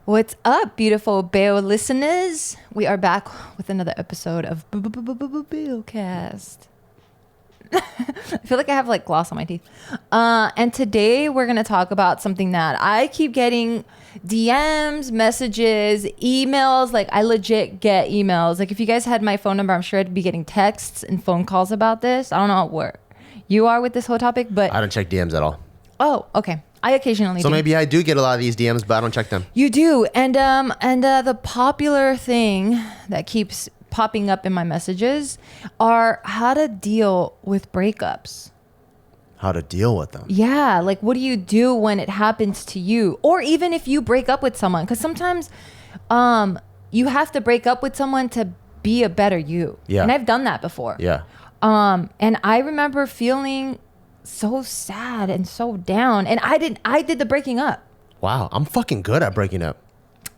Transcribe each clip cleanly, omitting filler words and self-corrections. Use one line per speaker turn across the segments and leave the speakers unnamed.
What's up, beautiful Beo listeners? We are back with another episode of BeawCast. I feel like I have like gloss on my teeth. And today we're going to talk about something that I keep getting DMs, messages, emails. Like I legit get emails. Like if you guys had my phone number, I'm sure I'd be getting texts and phone calls about this. I don't know where you are with this whole topic, but
I don't check DMs at all.
Oh, okay. I occasionally
So
do.
maybe I do get a lot of these DMs, but I don't check them.
You do. And the popular thing that keeps popping up in my messages are how to deal with breakups.
How to deal with them.
Yeah. Like, what do you do when it happens to you? Or even if you break up with someone. Because sometimes you have to break up with someone to be a better you.
Yeah.
And I've done that before.
Yeah.
And I remember feeling so sad and so down. And I did the breaking up.
Wow. I'm fucking good at breaking up.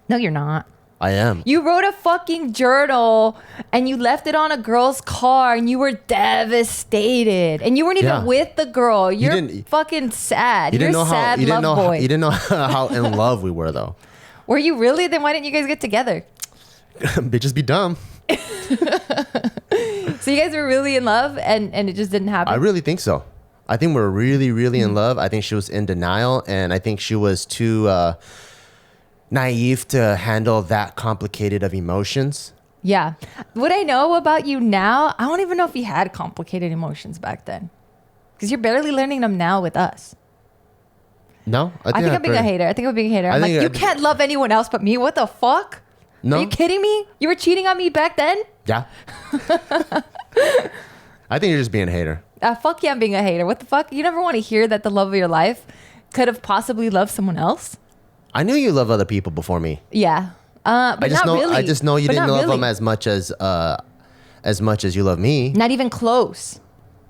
No, you're not.
I am.
You wrote a fucking journal and you left it on a girl's car and you were devastated. And you weren't even with the girl. You're fucking sad. You're a sad love boy.
You didn't know how in love we were, though.
Were you really? Then why didn't you guys get together?
Bitches be dumb.
So you guys were really in love and it just didn't happen?
I really think so. I think we're really, really in love. I think she was in denial, and I think she was too naive to handle that complicated of emotions.
Yeah. What I know about you now, I don't even know if you had complicated emotions back then. Because you're barely learning them now with us.
No?
I think I'm being a hater. I'm like, you can't love anyone else but me. What the fuck?
No.
Are you kidding me? You were cheating on me back then?
Yeah. I think you're just being a hater.
Fuck yeah, I'm being a hater. What the fuck? You never want to hear that the love of your life could have possibly loved someone else?
I knew you love other people before me.
Yeah. But
I just
not
know,
really.
I just know you didn't love
really.
them as much as you love me.
Not even close.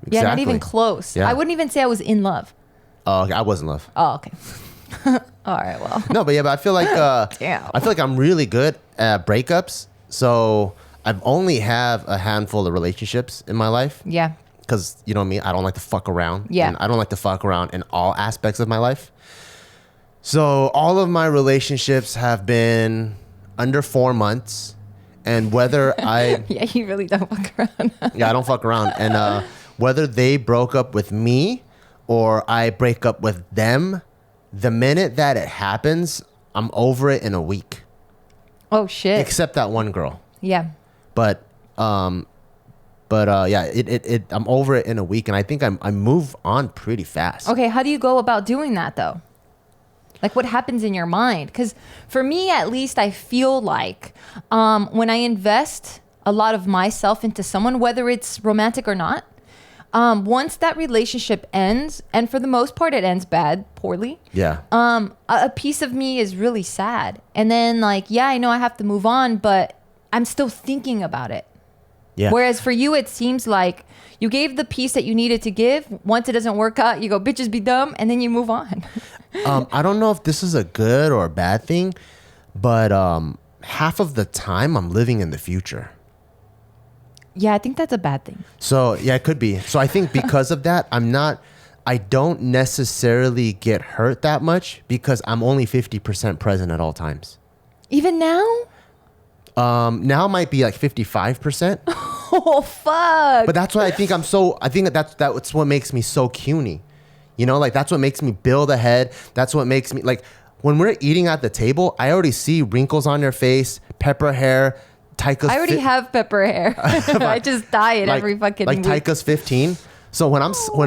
Exactly.
Yeah, not even close.
Yeah.
I wouldn't even say I was in love.
Oh, okay. I was in love.
Oh, okay. All right, well.
No, but I feel like
Damn.
I feel like I'm really good at breakups. So I've only have a handful of relationships in my life.
Yeah.
Because you know me, I don't like to fuck around.
Yeah.
And I don't like to fuck around in all aspects of my life. So all of my relationships have been under 4 months, and whether I
Yeah, you really don't fuck around.
yeah, I don't fuck around, and whether they broke up with me or I break up with them, the minute that it happens, I'm over it in a week.
Oh shit.
Except that one girl.
Yeah.
But yeah, I'm over it in a week, and I think I move on pretty fast.
Okay, how do you go about doing that though? Like what happens in your mind? Because for me, at least, I feel like when I invest a lot of myself into someone, whether it's romantic or not, once that relationship ends, and for the most part it ends poorly.
Yeah.
A piece of me is really sad. And then like, yeah, I know I have to move on, but I'm still thinking about it.
Yeah.
Whereas for you, it seems like you gave the piece that you needed to give. Once it doesn't work out, you go, bitches be dumb, and then you move on.
I don't know if this is a good or a bad thing, but half of the time I'm living in the future.
Yeah, I think that's a bad thing.
So yeah, it could be. So I think because of that, I don't necessarily get hurt that much because I'm only 50% present at all times.
Even now?
Now might be like 55%.
Oh, fuck.
But that's why I think that's what makes me so CUNY. You know, like that's what makes me build ahead. That's what makes me like when we're eating at the table, I already see wrinkles on your face, pepper hair, Taika's
I already have pepper hair. I just dye it every fucking
like
week.
Taika's 15. So when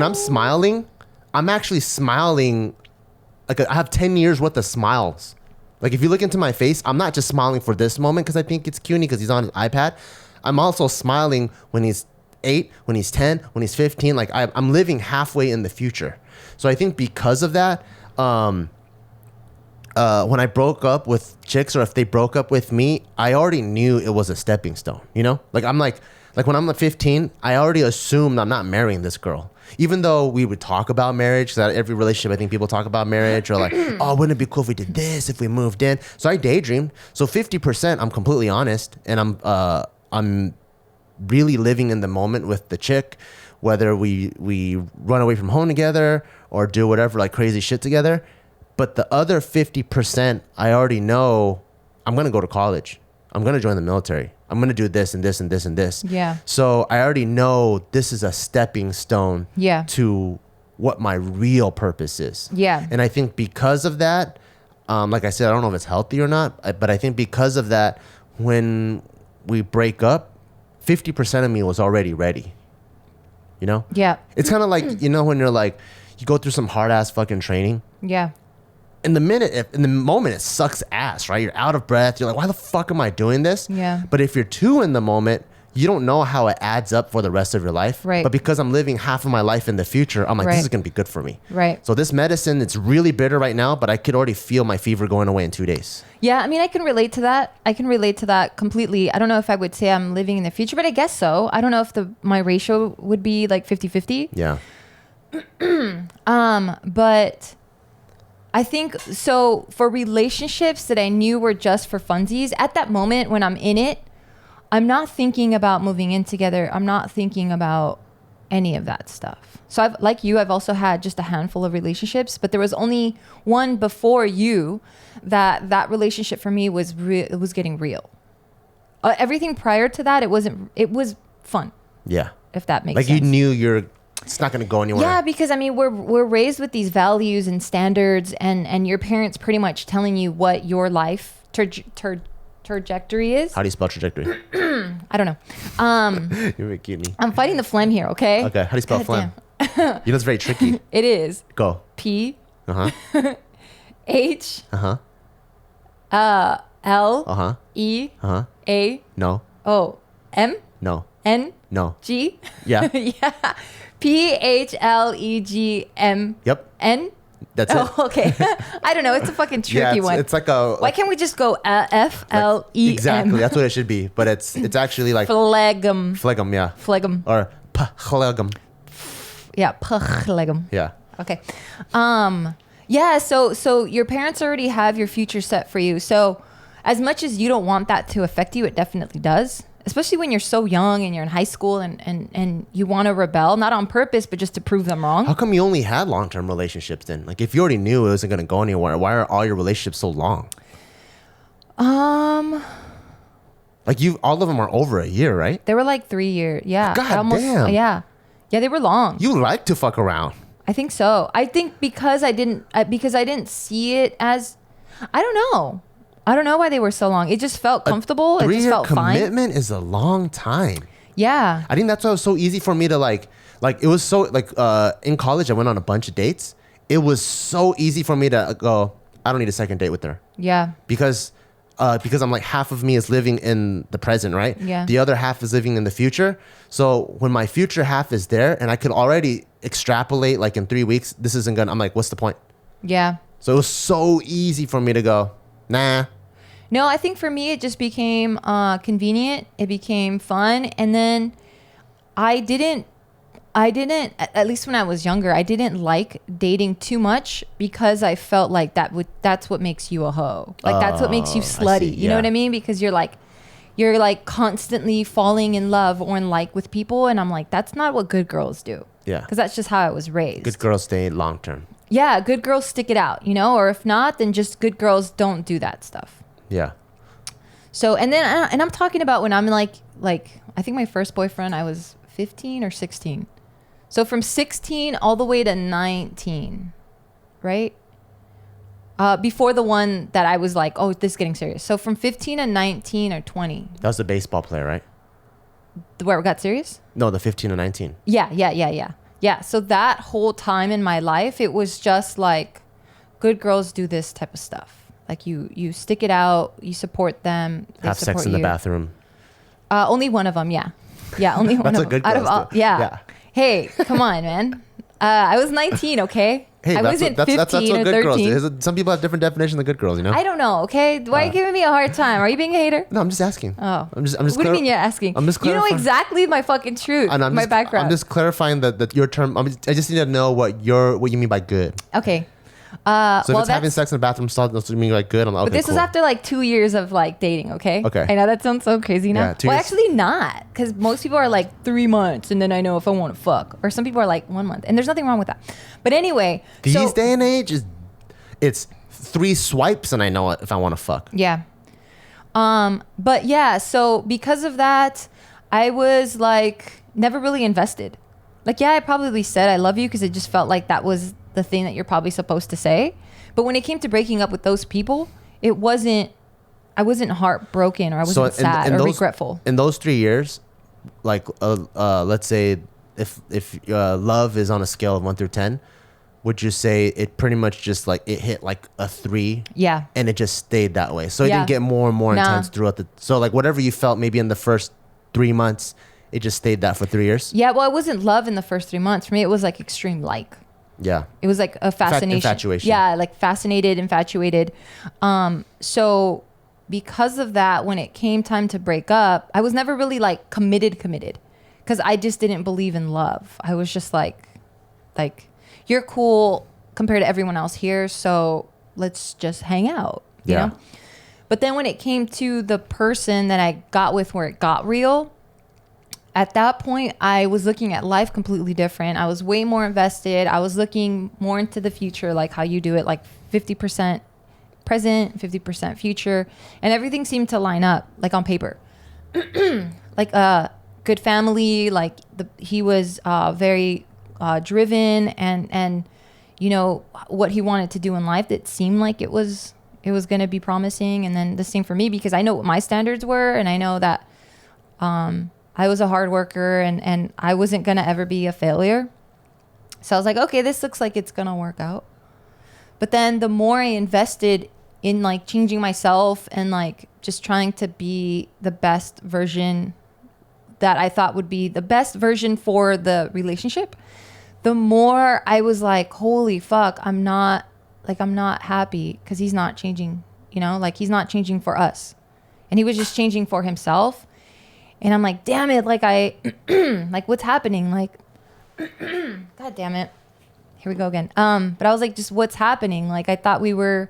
I'm smiling, I'm actually smiling like I have 10 years worth of smiles. Like if you look into my face, I'm not just smiling for this moment because I think it's CUNY because he's on his iPad. I'm also smiling when he's 8, when he's 10, when he's 15. Like I'm living halfway in the future. So I think because of that, when I broke up with chicks or if they broke up with me, I already knew it was a stepping stone, you know? Like I'm like when I'm 15, I already assumed I'm not marrying this girl. Even though we would talk about marriage, because every relationship, I think people talk about marriage or like, oh, wouldn't it be cool if we did this, if we moved in? So I daydreamed. So 50%, I'm completely honest. And I'm really living in the moment with the chick, whether we run away from home together or do whatever, like crazy shit together. But the other 50%, I already know I'm going to go to college. I'm going to join the military. I'm going to do this and this and this and this.
Yeah.
So I already know this is a stepping stone
Yeah.
to what my real purpose is.
Yeah.
And I think because of that, like I said, I don't know if it's healthy or not, but I think because of that, when we break up, 50% of me was already ready. You know?
Yeah.
It's kind of like, you know, when you're like, you go through some hard ass fucking training.
Yeah.
In the moment, it sucks ass, right? You're out of breath. You're like, why the fuck am I doing this?
Yeah.
But if you're too in the moment, you don't know how it adds up for the rest of your life.
Right.
But because I'm living half of my life in the future, I'm like,
Right.
this is going to be good for me.
Right.
So this medicine, it's really bitter right now, but I could already feel my fever going away in 2 days.
Yeah, I mean, I can relate to that. I can relate to that completely. I don't know if I would say I'm living in the future, but I guess so. I don't know if my ratio would be like 50-50.
Yeah.
But I think so for relationships that I knew were just for funsies, at that moment when I'm in it, I'm not thinking about moving in together. I'm not thinking about any of that stuff. So I've also had just a handful of relationships, but there was only one before you that relationship for me was it was getting real. Everything prior to that, it was fun.
Yeah.
If that makes
like
sense.
You knew it's not going to go anywhere.
Yeah, because I mean, we're raised with these values and standards, and your parents pretty much telling you what your life trajectory is.
How do you spell trajectory?
I don't know.
You're kidding me.
I'm fighting the phlegm here, okay?
Okay. How do you spell
God
phlegm? You know, it's very tricky.
It is
Go.
P
Uh-huh.
H
Uh-huh.
L
Uh-huh.
E
Uh-huh.
A
No.
O M
No.
N
No.
G.
Yeah.
Yeah. PHLEGM
Yep.
N.
That's it.
Oh, okay. I don't know. It's a fucking tricky
Yeah,
one.
it's like a...
Why can't we just go FLEM?
Exactly. That's what it should be. But it's actually like...
Phlegm.
Phlegm, yeah.
Phlegm.
Or phlegm.
Yeah, phlegm.
Yeah.
Okay. Yeah, so your parents already have your future set for you. So as much as you don't want that to affect you, it definitely does. Especially when you're so young and you're in high school and you want to rebel, not on purpose, but just to prove them wrong.
How come you only had long-term relationships then? Like, if you already knew it wasn't going to go anywhere, why are all your relationships so long? Like, all of them are over a year, right?
They were like 3 years. Yeah.
God damn.
Yeah. Yeah, they were long.
You like to fuck around.
I think so. I think because I didn't see it as, I don't know. I don't know why they were so long. It just felt comfortable. It just felt fine.
Commitment is a long time.
Yeah.
I think that's why it was so easy for me to like it was so like in college I went on a bunch of dates. It was so easy for me to go, I don't need a second date with her.
Yeah.
Because I'm like half of me is living in the present, right?
Yeah.
The other half is living in the future. So when my future half is there and I could already extrapolate like in 3 weeks, this isn't gonna, I'm like, what's the point?
Yeah.
So it was so easy for me to go, nah.
No, I think for me, it just became convenient. It became fun. And then I didn't, at least when I was younger, I didn't like dating too much because I felt like that's what makes you a hoe. Like that's what makes you slutty. You know what I mean? Because you're like constantly falling in love or in like with people. And I'm like, that's not what good girls do.
Yeah.
Because that's just how I was raised.
Good girls stay long term.
Yeah. Good girls stick it out, you know, or if not, then just good girls don't do that stuff.
Yeah.
So, and then, and I'm talking about when I'm like, I think my first boyfriend, I was 15 or 16. So from 16 all the way to 19, right? Before the one that I was like, oh, this is getting serious. So from 15 to 19 or 20.
That was the baseball player, right?
Where it got serious?
No, the 15 to 19.
Yeah. Yeah. So that whole time in my life, it was just like, good girls do this type of stuff. Like you stick it out, you support them.
Have sex in the bathroom.
Only one of them, yeah. Yeah, only one
That's
of
a good
them. Out of all,
girls
yeah. Hey, come on, man. I was 19, okay?
Hey,
I wasn't 15
that's what
or
good
13.
girls do. Some people have different definitions of good girls, you know?
I don't know, okay? Why are you giving me a hard time? Are you being a hater?
No, I'm just asking.
Oh.
I'm just
what do you mean you're asking?
I'm just
you know
clarifying.
exactly my fucking truth, my background.
I'm just clarifying that your term. I just need to know what you mean by good.
Okay.
So if it's having sex in the bathroom stall, that's what you mean like good. I'm like, okay,
but this
cool.
is after like 2 years of like dating, okay?
Okay.
I know that sounds so crazy now.
Yeah, 2
well,
years.
actually not, because most people are like 3 months and then I know if I want to fuck. Or some people are like 1 month, and there's nothing wrong with that. But anyway,
These day and age, it's 3 swipes and I know if I want to fuck.
Yeah. But yeah, so because of that, I was like never really invested. Like, yeah, I probably said I love you because it just felt like that was the thing that you're probably supposed to say. But when it came to breaking up with those people, I wasn't heartbroken, or I wasn't sad or regretful.
In those 3 years, like, let's say if love is on a scale of 1 through 10, would you say it pretty much just like it hit like a 3?
Yeah.
And it just stayed that way. So it didn't get more and more intense throughout so like whatever you felt maybe in the first 3 months, it just stayed that for 3 years?
Yeah, well, it wasn't love in the first 3 months. For me, it was like extreme like.
Yeah.
It was like a fascination.
Infatuation.
Yeah, like fascinated, infatuated. So because of that, when it came time to break up, I was never really like committed. Because I just didn't believe in love. I was just like, you're cool compared to everyone else here, so let's just hang out, you know? But then when it came to the person that I got with where it got real, at that point, I was looking at life completely different. I was way more invested. I was looking more into the future, like how you do it, like 50% present, 50% future. And everything seemed to line up, like on paper. Like a good family, like he was very driven and you know, what he wanted to do in life that seemed like it was going to be promising. And then the same for me, because I know what my standards were, and I know that I was a hard worker and I wasn't going to ever be a failure. So I was like, okay, this looks like it's going to work out. But then the more I invested in like changing myself and like just trying to be the best version that I thought would be the best version for the relationship, the more I was like, holy fuck, I'm not happy because he's not changing, you know, like he's not changing for us. And he was just changing for himself. And I'm like, damn it. Like like what's happening? Like, God damn it. Here we go again. But I was like, just what's happening? Like, I thought we were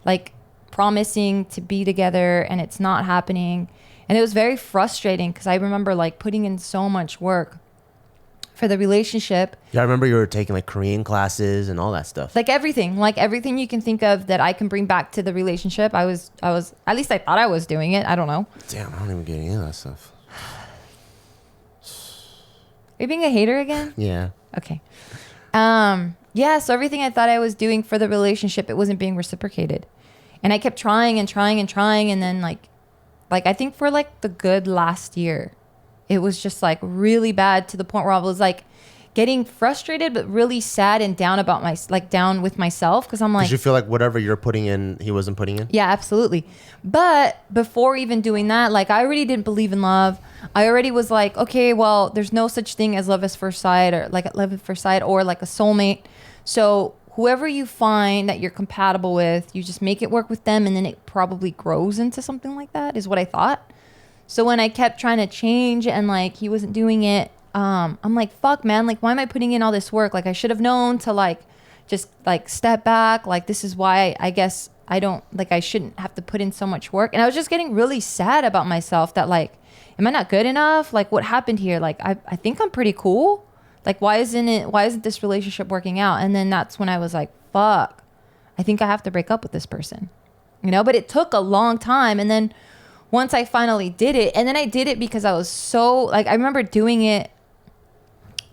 like promising to be together and it's not happening. And it was very frustrating because I remember like putting in so much work for the relationship.
Yeah, I remember you were taking like Korean classes and all that stuff.
Like everything you can think of that I can bring back to the relationship. I was, at least I thought I was doing it. I don't know.
Damn, I don't even get any of that stuff.
Are you being a hater again?
Yeah.
Okay. Yeah, so everything I thought I was doing for the relationship, it wasn't being reciprocated. And I kept trying and then like I think for like the good last year, it was just like really bad to the point where I was like getting frustrated but really sad and down about down with myself because I'm like,
did you feel like whatever you're putting in he wasn't putting in?
Yeah, absolutely. But before even doing that, like I already didn't believe in love. I already was like, okay, well, there's no such thing as love at first sight or like love at first sight or like a soulmate. So whoever you find that you're compatible with, you just make it work with them and then it probably grows into something like that is what I thought. So when I kept trying to change and like he wasn't doing it, I'm like, fuck, man, like why am I putting in all this work? Like I should have known to like just like step back. Like this is why I guess I shouldn't have to put in so much work. And I was just getting really sad about myself that like, am I not good enough? Like what happened here? Like I think I'm pretty cool. Like why isn't this relationship working out? And then that's when I was like, fuck, I think I have to break up with this person, you know, but it took a long time. And then once I finally did it, and then I did it because I was so like, I remember doing it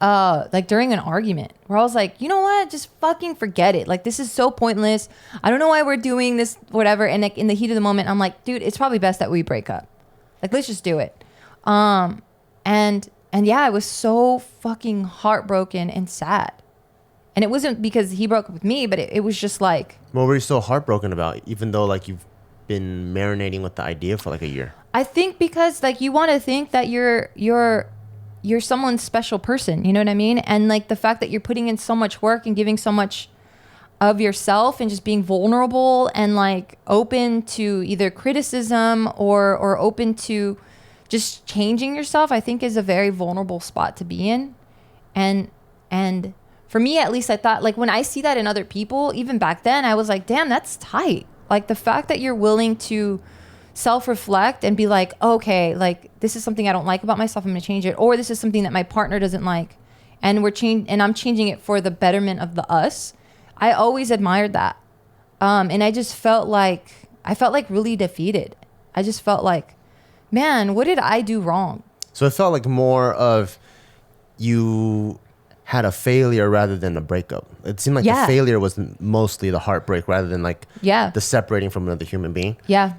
like during an argument where I was like, you know what, just fucking forget it. Like, this is so pointless. I don't know why we're doing this, whatever. And like in the heat of the moment, I'm like, dude, it's probably best that we break up. Like, let's just do it. And yeah, I was so fucking heartbroken and sad. And it wasn't because he broke up with me, but it was just like,
what were you so heartbroken about, even though like you've been marinating with the idea for like a year?
I think because like you want to think that you're someone's special person, you know what I mean? And like the fact that you're putting in so much work and giving so much of yourself and just being vulnerable and like open to either criticism or open to just changing yourself, I think is a very vulnerable spot to be in. And for me, at least, I thought like when I see that in other people, even back then, I was like, damn, that's tight. Like the fact that you're willing to self-reflect and be like, okay, like this is something I don't like about myself, I'm gonna change it, or this is something that my partner doesn't like, and I'm changing it for the betterment of the us. I always admired that. And I just felt like really defeated. I just felt like, man, what did I do wrong?
So it felt like more of you had a failure rather than a breakup. It seemed like the failure was mostly the heartbreak rather than like the separating from another human being.
Yeah.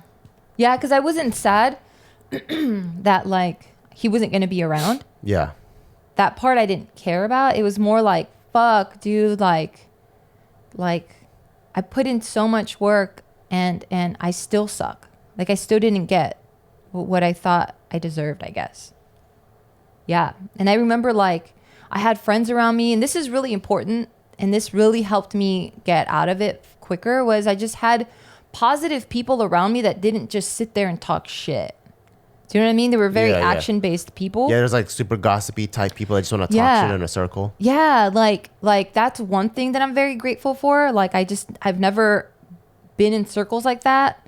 Yeah, because I wasn't sad that like he wasn't going to be around.
Yeah.
That part I didn't care about. It was more like, fuck, dude, like I put in so much work and I still suck. Like I still didn't get what I thought I deserved, I guess. Yeah. And I remember like I had friends around me, and this is really important, and this really helped me get out of it quicker, was I just had positive people around me that didn't just sit there and talk shit. Do you know what I mean? They were very action-based people.
Yeah, there's like super gossipy type people that just want to talk shit in a circle.
Yeah, like that's one thing that I'm very grateful for. Like I've never been in circles like that.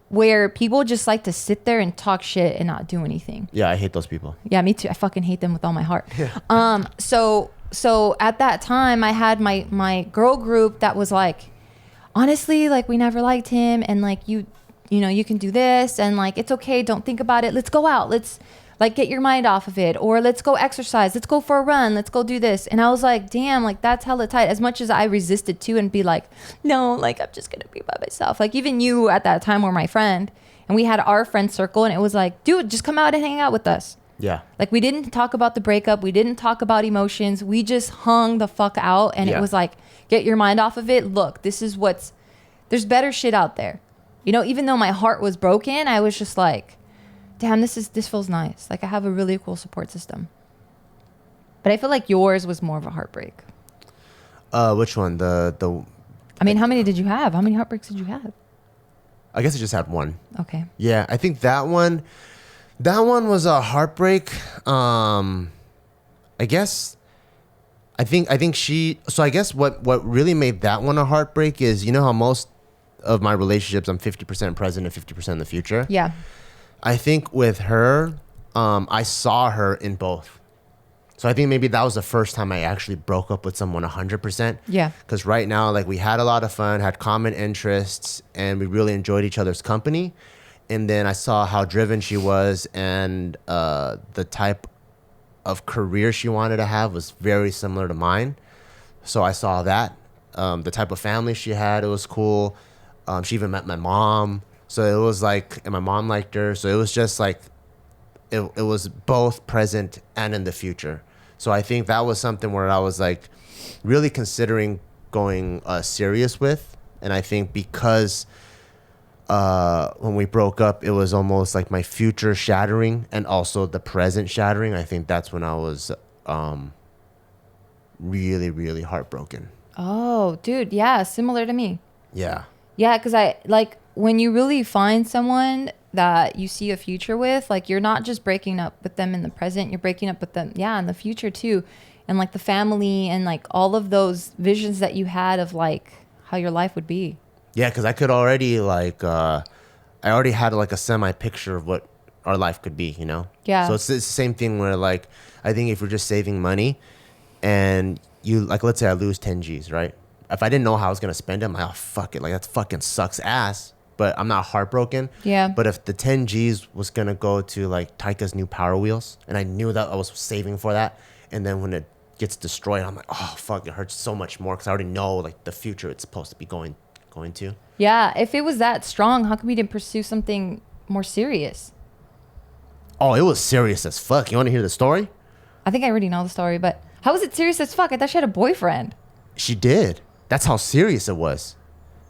Where people just like to sit there and talk shit and not do anything.
Yeah, I hate those people.
Yeah, me too. I fucking hate them with all my heart. Yeah. So at that time I had my girl group that was like, honestly, like we never liked him, and like you know, you can do this, and like it's okay, don't think about it. Let's go out. Let's like get your mind off of it, or let's go exercise. Let's go for a run. Let's go do this. And I was like, damn, like that's hella tight. As much as I resisted too and be like, no, like I'm just gonna be by myself. Like even you at that time were my friend, and we had our friend circle, and it was like, dude, just come out and hang out with us.
Yeah. Like
we didn't talk about the breakup. We didn't talk about emotions. We just hung the fuck out, and it was like, get your mind off of it. Look, there's better shit out there. You know, even though my heart was broken, I was just like, damn, this feels nice. Like I have a really cool support system. But I feel like yours was more of a heartbreak.
Which one? The
I mean, how many did you have? How many heartbreaks did you have?
I guess I just had one.
Okay.
Yeah, I think that one was a heartbreak. I guess I think she, so I guess what really made that one a heartbreak is, you know how most of my relationships I'm 50% present and 50% in the future.
Yeah.
I think with her, I saw her in both. So I think maybe that was the first time I actually broke up with someone 100%.
Yeah.
Because right now, like we had a lot of fun, had common interests, and we really enjoyed each other's company. And then I saw how driven she was, and the type of career she wanted to have was very similar to mine. So I saw that. The type of family she had, it was cool. She even met my mom. So it was like, and my mom liked her. So it was just like, it was both present and in the future. So I think that was something where I was like really considering going serious with. And I think because when we broke up, it was almost like my future shattering and also the present shattering. I think that's when I was really, really heartbroken.
Oh, dude. Yeah. Similar to me.
Yeah.
Yeah. Because I like when you really find someone that you see a future with, like you're not just breaking up with them in the present, you're breaking up with them, in the future too. And like the family and like all of those visions that you had of like how your life would be.
Yeah, because I could already like, I already had like a semi picture of what our life could be, you know?
Yeah.
So it's the same thing where like, I think if you're just saving money and you, like, let's say I lose 10 G's, right? If I didn't know how I was going to spend it, I'm like, oh, fuck it. Like, that fucking sucks ass. But I'm not heartbroken.
Yeah.
But if the 10 G's was going to go to like Taika's new Power Wheels, and I knew that I was saving for that, and then when it gets destroyed, I'm like, oh, fuck, it hurts so much more because I already know like the future it's supposed to be going to.
Yeah. If it was that strong, how come we didn't pursue something more serious?
Oh, it was serious as fuck. You want to hear the story?
I think I already know the story, but how was it serious as fuck? I thought she had a boyfriend.
She did. That's how serious it was.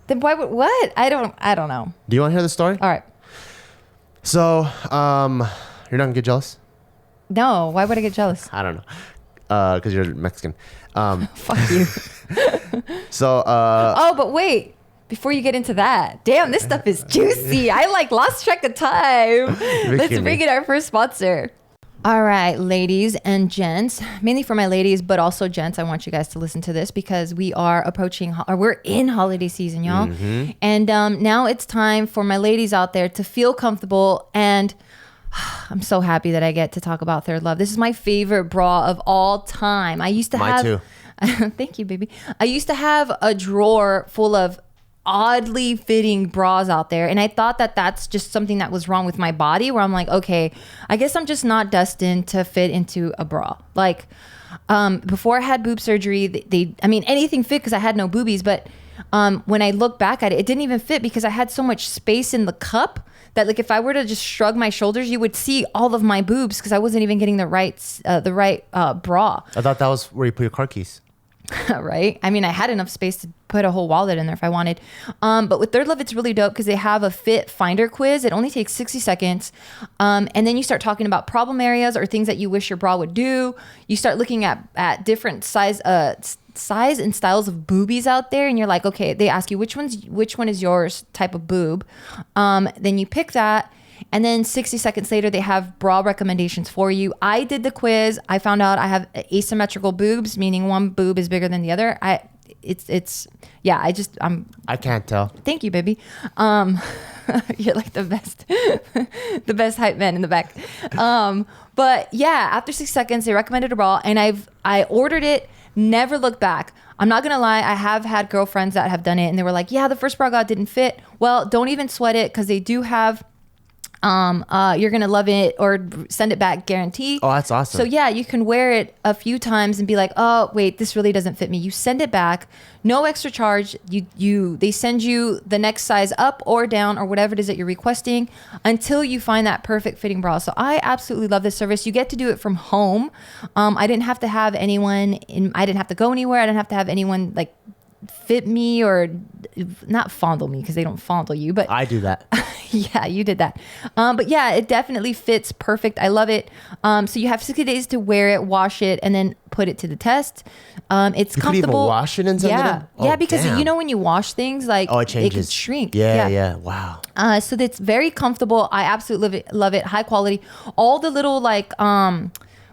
Then why would, what? I don't know.
Do you want to hear the story?
All right.
So, you're not gonna get jealous?
No, why would I get jealous?
I don't know. Because you're Mexican.
Fuck you.
So,
oh, but wait. Before you get into that, damn, this stuff is juicy. I like lost track of time. Let's bring in our first sponsor. All right, ladies and gents, mainly for my ladies, but also gents, I want you guys to listen to this because we are we're in holiday season, y'all. Mm-hmm. And now it's time for my ladies out there to feel comfortable. And I'm so happy that I get to talk about ThirdLove. This is my favorite bra of all time. I used to
Mine too.
Thank you, baby. I used to have a drawer full of oddly fitting bras out there, and I thought that that's just something that was wrong with my body, where I'm like, okay, I guess I'm just not destined to fit into a bra. Like before I had boob surgery, I mean anything fit because I had no boobies, but when I look back at it, it didn't even fit because I had so much space in the cup that, like, if I were to just shrug my shoulders, you would see all of my boobs because I wasn't even getting the right bra.
I thought that was where you put your car keys.
Right? I mean, I had enough space to put a whole wallet in there if I wanted. But with ThirdLove, it's really dope because they have a fit finder quiz. It only takes 60 seconds. And then you start talking about problem areas or things that you wish your bra would do. You start looking at different size and styles of boobies out there. And you're like, okay, they ask you which one is yours type of boob. Then you pick that. And then 60 seconds later, they have bra recommendations for you. I did the quiz. I found out I have asymmetrical boobs, meaning one boob is bigger than the other. I
can't tell.
Thank you, baby. You're like the best, the best hype man in the back. But yeah, after 6 seconds, they recommended a bra, and I ordered it. Never looked back. I'm not gonna lie. I have had girlfriends that have done it, and they were like, "Yeah, the first bra I got didn't fit." Well, don't even sweat it because they do have. You're gonna love it or send it back guarantee.
Oh, that's awesome.
So yeah, you can wear it a few times and be like, oh wait, this really doesn't fit me. You send it back, no extra charge. They send you the next size up or down or whatever it is that you're requesting until you find that perfect fitting bra. So I absolutely love this service. You get to do it from home. I didn't have to have anyone I didn't have to go anywhere. I didn't have to have anyone like fit me or not fondle me because they don't fondle you, but
I do that.
Yeah, you did that. But yeah, it definitely fits perfect. I love it. So you have 60 days to wear it, wash it, and then put it to the test. It's
you
comfortable.
Could even wash it and something?
Yeah. Yeah, because you know when you wash things, like
it changes.
It could shrink.
Yeah. Wow.
So that's very comfortable. I absolutely love it. High quality. All the little like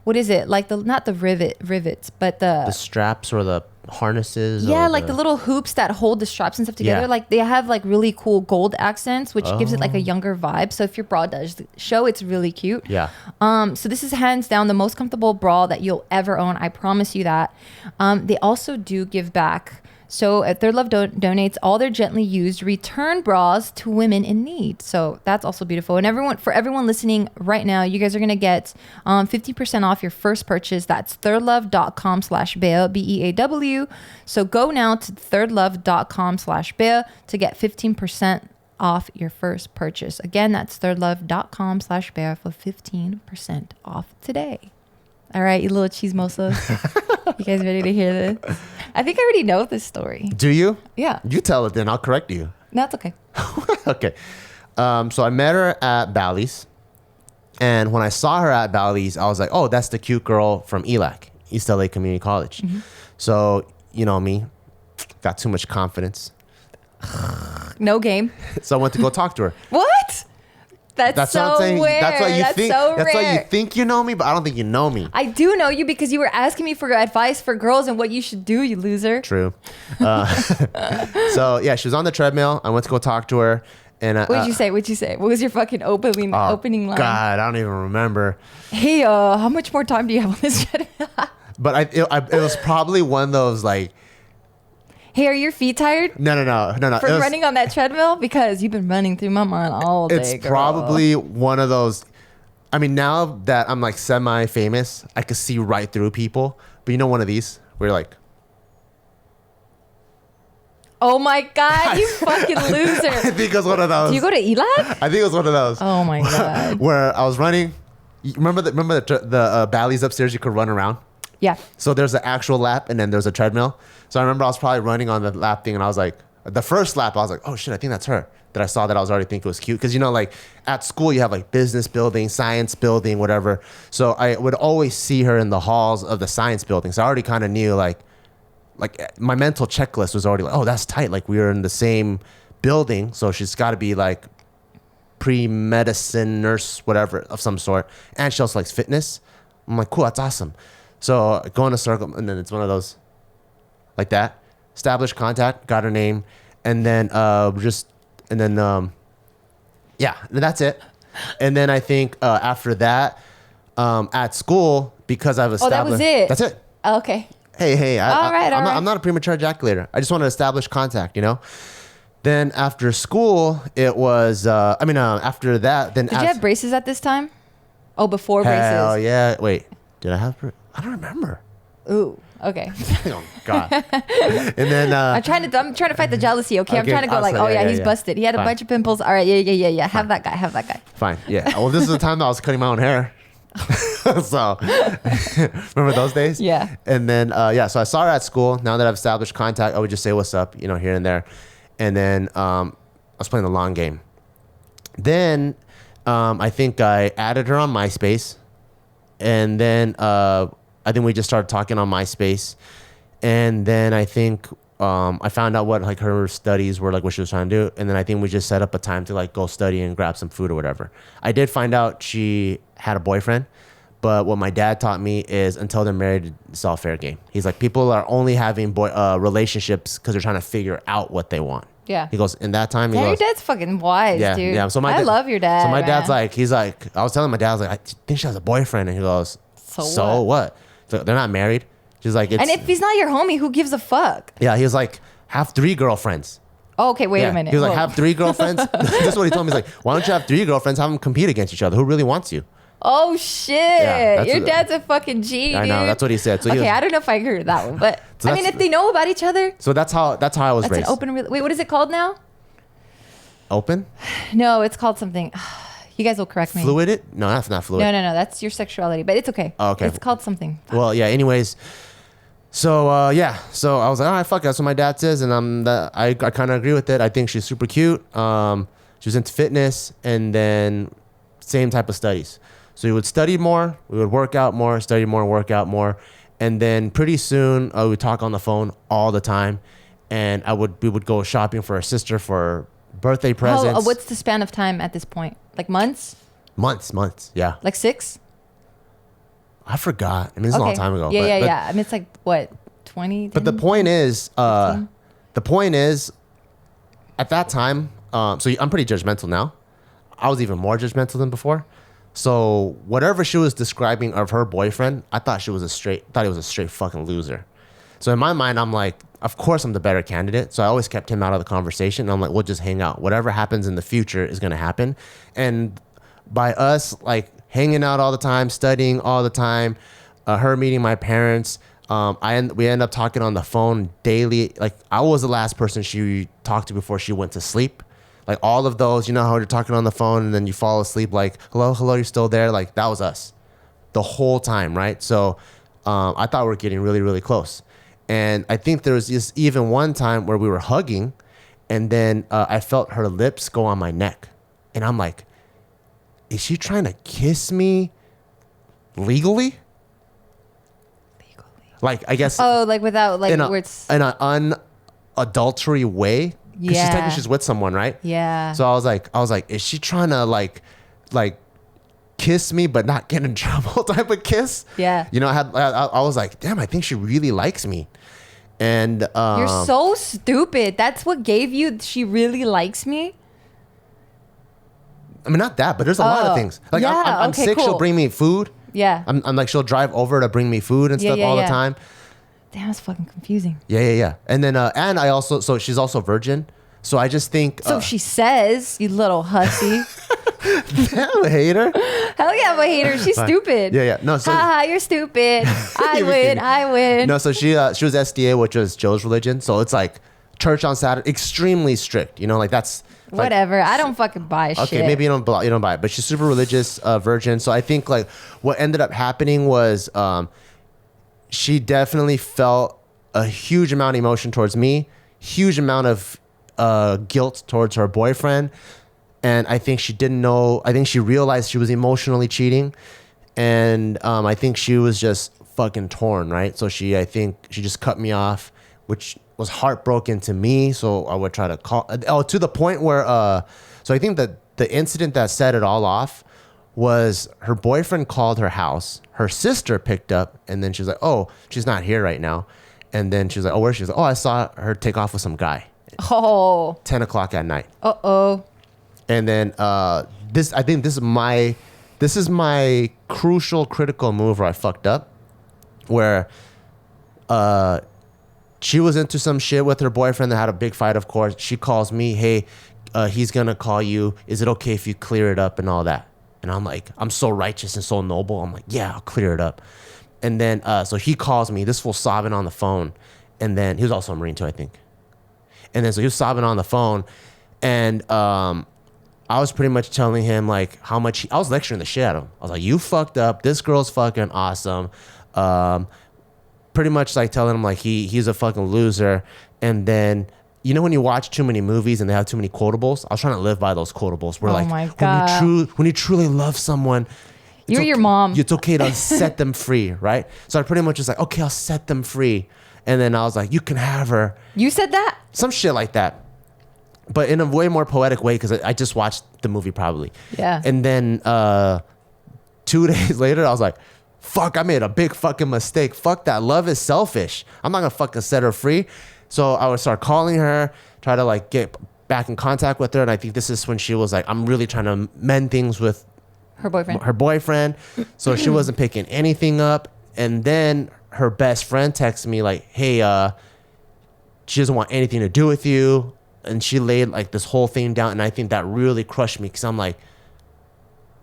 what is it? Like not the rivets, but the
straps or the harnesses.
Yeah, like the little hoops that hold the straps and stuff together.
Yeah.
Like they have like really cool gold accents, which gives it like a younger vibe. So if your bra does show, it's really cute.
Yeah.
So this is hands down the most comfortable bra that you'll ever own. I promise you that. They also do give back. So ThirdLove donates all their gently used return bras to women in need. So that's also beautiful. And for everyone listening right now, you guys are going to get 50% off your first purchase. That's thirdlove.com/Bea, BEAW. So go now to thirdlove.com/Bea to get 15% off your first purchase. Again, that's thirdlove.com/Bea for 15% off today. All right, you little chismosos. You guys ready to hear this? I think I already know this story.
Do you?
Yeah.
You tell it then. I'll correct you.
No, it's okay.
Okay. So I met her at Bally's. And when I saw her at Bally's, I was like, oh, that's the cute girl from ELAC, East LA Community College. Mm-hmm. So, you know me, got too much confidence.
No game.
So I went to go talk to her.
What? That's so
what I'm saying.
weird.
That's why you think.
So
that's
rare.
why you think you know me, but I don't think you know me.
I do know you because you were asking me for advice for girls and what you should do, you loser.
True. So yeah, she was on the treadmill. I went to go talk to her, and
What'd you say? What was your fucking opening line?
God, I don't even remember.
Hey, how much more time do you have on this treadmill?
But it was probably one of those like.
Hey, are your feet tired?
No.
For running on that treadmill? Because you've been running through my mind all day,
It's probably one of those. I mean, now that I'm like semi-famous, I could see right through people. But you know one of these where you're like.
Oh my God, you fucking loser.
I think it was one of those.
Do you go to ELAC?
I think it was one of those.
Oh my God.
Where I was running. Remember the Bally's upstairs you could run around?
Yeah.
So there's an actual lap and then there's a treadmill. So I remember I was probably running on the lap thing and I was like, the first lap, I was like, oh shit, I think that's her. That I saw that I was already thinking was cute. Because, you know, like at school, you have like business building, science building, whatever. So I would always see her in the halls of the science building. So I already kind of knew like my mental checklist was already like, oh, that's tight. Like we were in the same building. So she's got to be like pre-medicine nurse, whatever of some sort. And she also likes fitness. I'm like, cool, that's awesome. So I go in a circle and then it's one of those like that. Established contact, got her name. And then yeah, that's it. And then I think after that, at school, because I've established.
Oh, that was it.
That's it.
Okay.
hey,
All right.
I'm not a premature ejaculator. I just want to establish contact, you know? Then after school, it was, after that, then
Did you have braces at this time? Oh, before braces.
Hell yeah. Wait, did I have, I don't remember.
Ooh, okay.
Oh, God. And then,
I'm trying to fight the jealousy, okay? I'm trying to go like, oh yeah, he's busted. He had a bunch of pimples. All right, yeah. Have that guy.
Fine, yeah. Well, this is the time that I was cutting my own hair. So, remember those days?
Yeah.
And then, so I saw her at school. Now that I've established contact, I would just say what's up, you know, here and there. And then I was playing the long game. Then I think I added her on MySpace. And then I think we just started talking on MySpace. And then I think I found out what like her studies were, like what she was trying to do. And then I think we just set up a time to like go study and grab some food or whatever. I did find out she had a boyfriend. But what my dad taught me is until they're married, it's all fair game. He's like, people are only having relationships because they're trying to figure out what they want.
Yeah.
He goes, in that time, he
Yeah,
goes,
your dad's fucking wise,
yeah,
dude.
yeah. So
I love your dad.
So my
man.
dad's like, he's like, I was telling my dad, I was like, I think she has a boyfriend. And he goes, so what? So they're not married. She's like,
and if he's not your homie, who gives a fuck?
Yeah, he was like, have 3 girlfriends.
Oh, okay, wait a minute.
He was like, have 3 girlfriends. This is what he told me. He's like, why don't you have 3 girlfriends? Have them compete against each other. Who really wants you?
Oh shit!
Yeah,
your dad's a fucking G, dude.
I know, that's what he said. So
okay, I don't know if I agree with that one, but
So
I mean, if they know about each other,
so that's how I was
that's
raised.
an open. Wait, what is it called now?
Open?
No, it's called something. You guys will correct me.
Fluid? No, that's not fluid.
No, that's your sexuality, but it's okay.
Oh, okay.
It's called something.
Well, yeah. Anyways, so so I was like, all right, fuck, that's what my dad says, and I kind of agree with it. I think she's super cute. She was into fitness, and then same type of studies. So we would study more, we would work out more, study more, work out more, and then pretty soon we would talk on the phone all the time, and we would go shopping for her sister for birthday presents.
What's the span of time at this point? Like months?
Months, yeah.
Like 6?
I forgot. I mean, it's a long time ago.
Yeah. I mean, it's like what, 20?
But the point is, at that time, so I'm pretty judgmental now. I was even more judgmental than before. So whatever she was describing of her boyfriend, I thought he was a straight fucking loser. So in my mind, I'm like, of course I'm the better candidate. So I always kept him out of the conversation. I'm like, we'll just hang out. Whatever happens in the future is going to happen. And by us like hanging out all the time, studying all the time, her meeting my parents, we end up talking on the phone daily. Like I was the last person she talked to before she went to sleep. Like all of those, you know how you're talking on the phone and then you fall asleep like, hello, you're still there? Like that was us the whole time, right? So I thought we were getting really, really close. And I think there was just even one time where we were hugging and then I felt her lips go on my neck. And I'm like, is she trying to kiss me legally? Like, I guess.
Oh, like without, like, where it's.
In an unadulterary way. Because she's technically she's with someone, right?
Yeah.
So I was like, is she trying to like kiss me but not get in trouble type of kiss?
Yeah.
You know, I was like, damn, I think she really likes me. And
you're so stupid. That's what gave you she really likes me?
I mean, not that, but there's a lot of things. Like I'm sick, cool. She'll bring me food.
Yeah.
I'm like, she'll drive over to bring me food and stuff all the time.
Damn, that's fucking confusing.
Yeah. And then, and I also, so she's also virgin. So I just think.
So she says, you little hussy.
Damn, hater.
Hell yeah, I'm a hater. She's stupid.
Yeah. No, so.
Haha, you're stupid. I win.
No, so she was SDA, which was Joe's religion. So it's like church on Saturday, extremely strict. You know, like that's.
Whatever. I don't fucking buy shit.
Okay, maybe you don't buy it, but she's super religious, virgin. So I think like what ended up happening was she definitely felt a huge amount of emotion towards me, huge amount of guilt towards her boyfriend. And I think she didn't know, I think she realized she was emotionally cheating. And I think she was just fucking torn, right? So I think she just cut me off, which was heartbroken to me. So I would try to call, to the point where, so I think that the incident that set it all off was her boyfriend called her house. Her sister picked up and then she was like, oh, she's not here right now. And then she was like, oh, where is she? She was like, oh, I saw her take off with some guy.
Oh.
10 o'clock at night.
Uh-oh.
And then I think this is my critical move where I fucked up, where she was into some shit with her boyfriend. They had a big fight, of course. She calls me, hey, he's gonna call you. Is it okay if you clear it up and all that? And I'm like, I'm so righteous and so noble. I'm like, yeah, I'll clear it up. And then, so he calls me, this fool sobbing on the phone. And then he was also a Marine too, I think. And then so he was sobbing on the phone. And I was pretty much telling him like how much, I was lecturing the shit out of him. I was like, you fucked up. This girl's fucking awesome. Pretty much like telling him like he's a fucking loser. And then, you know when you watch too many movies and they have too many quotables? I was trying to live by those quotables. Where
my God.
when you truly love someone,
You're your mom.
It's okay to set them free, right? So I pretty much was like, okay, I'll set them free. And then I was like, you can have her.
You said that?
Some shit like that. But in a way more poetic way because I just watched the movie probably.
Yeah.
And then 2 days later, I was like, fuck, I made a big fucking mistake. Fuck that. Love is selfish. I'm not going to fucking set her free. So I would start calling her, try to like get back in contact with her. And I think this is when she was like, I'm really trying to mend things with
her
boyfriend. So she wasn't picking anything up. And then her best friend texted me like, hey, she doesn't want anything to do with you. And she laid like this whole thing down. And I think that really crushed me because I'm like,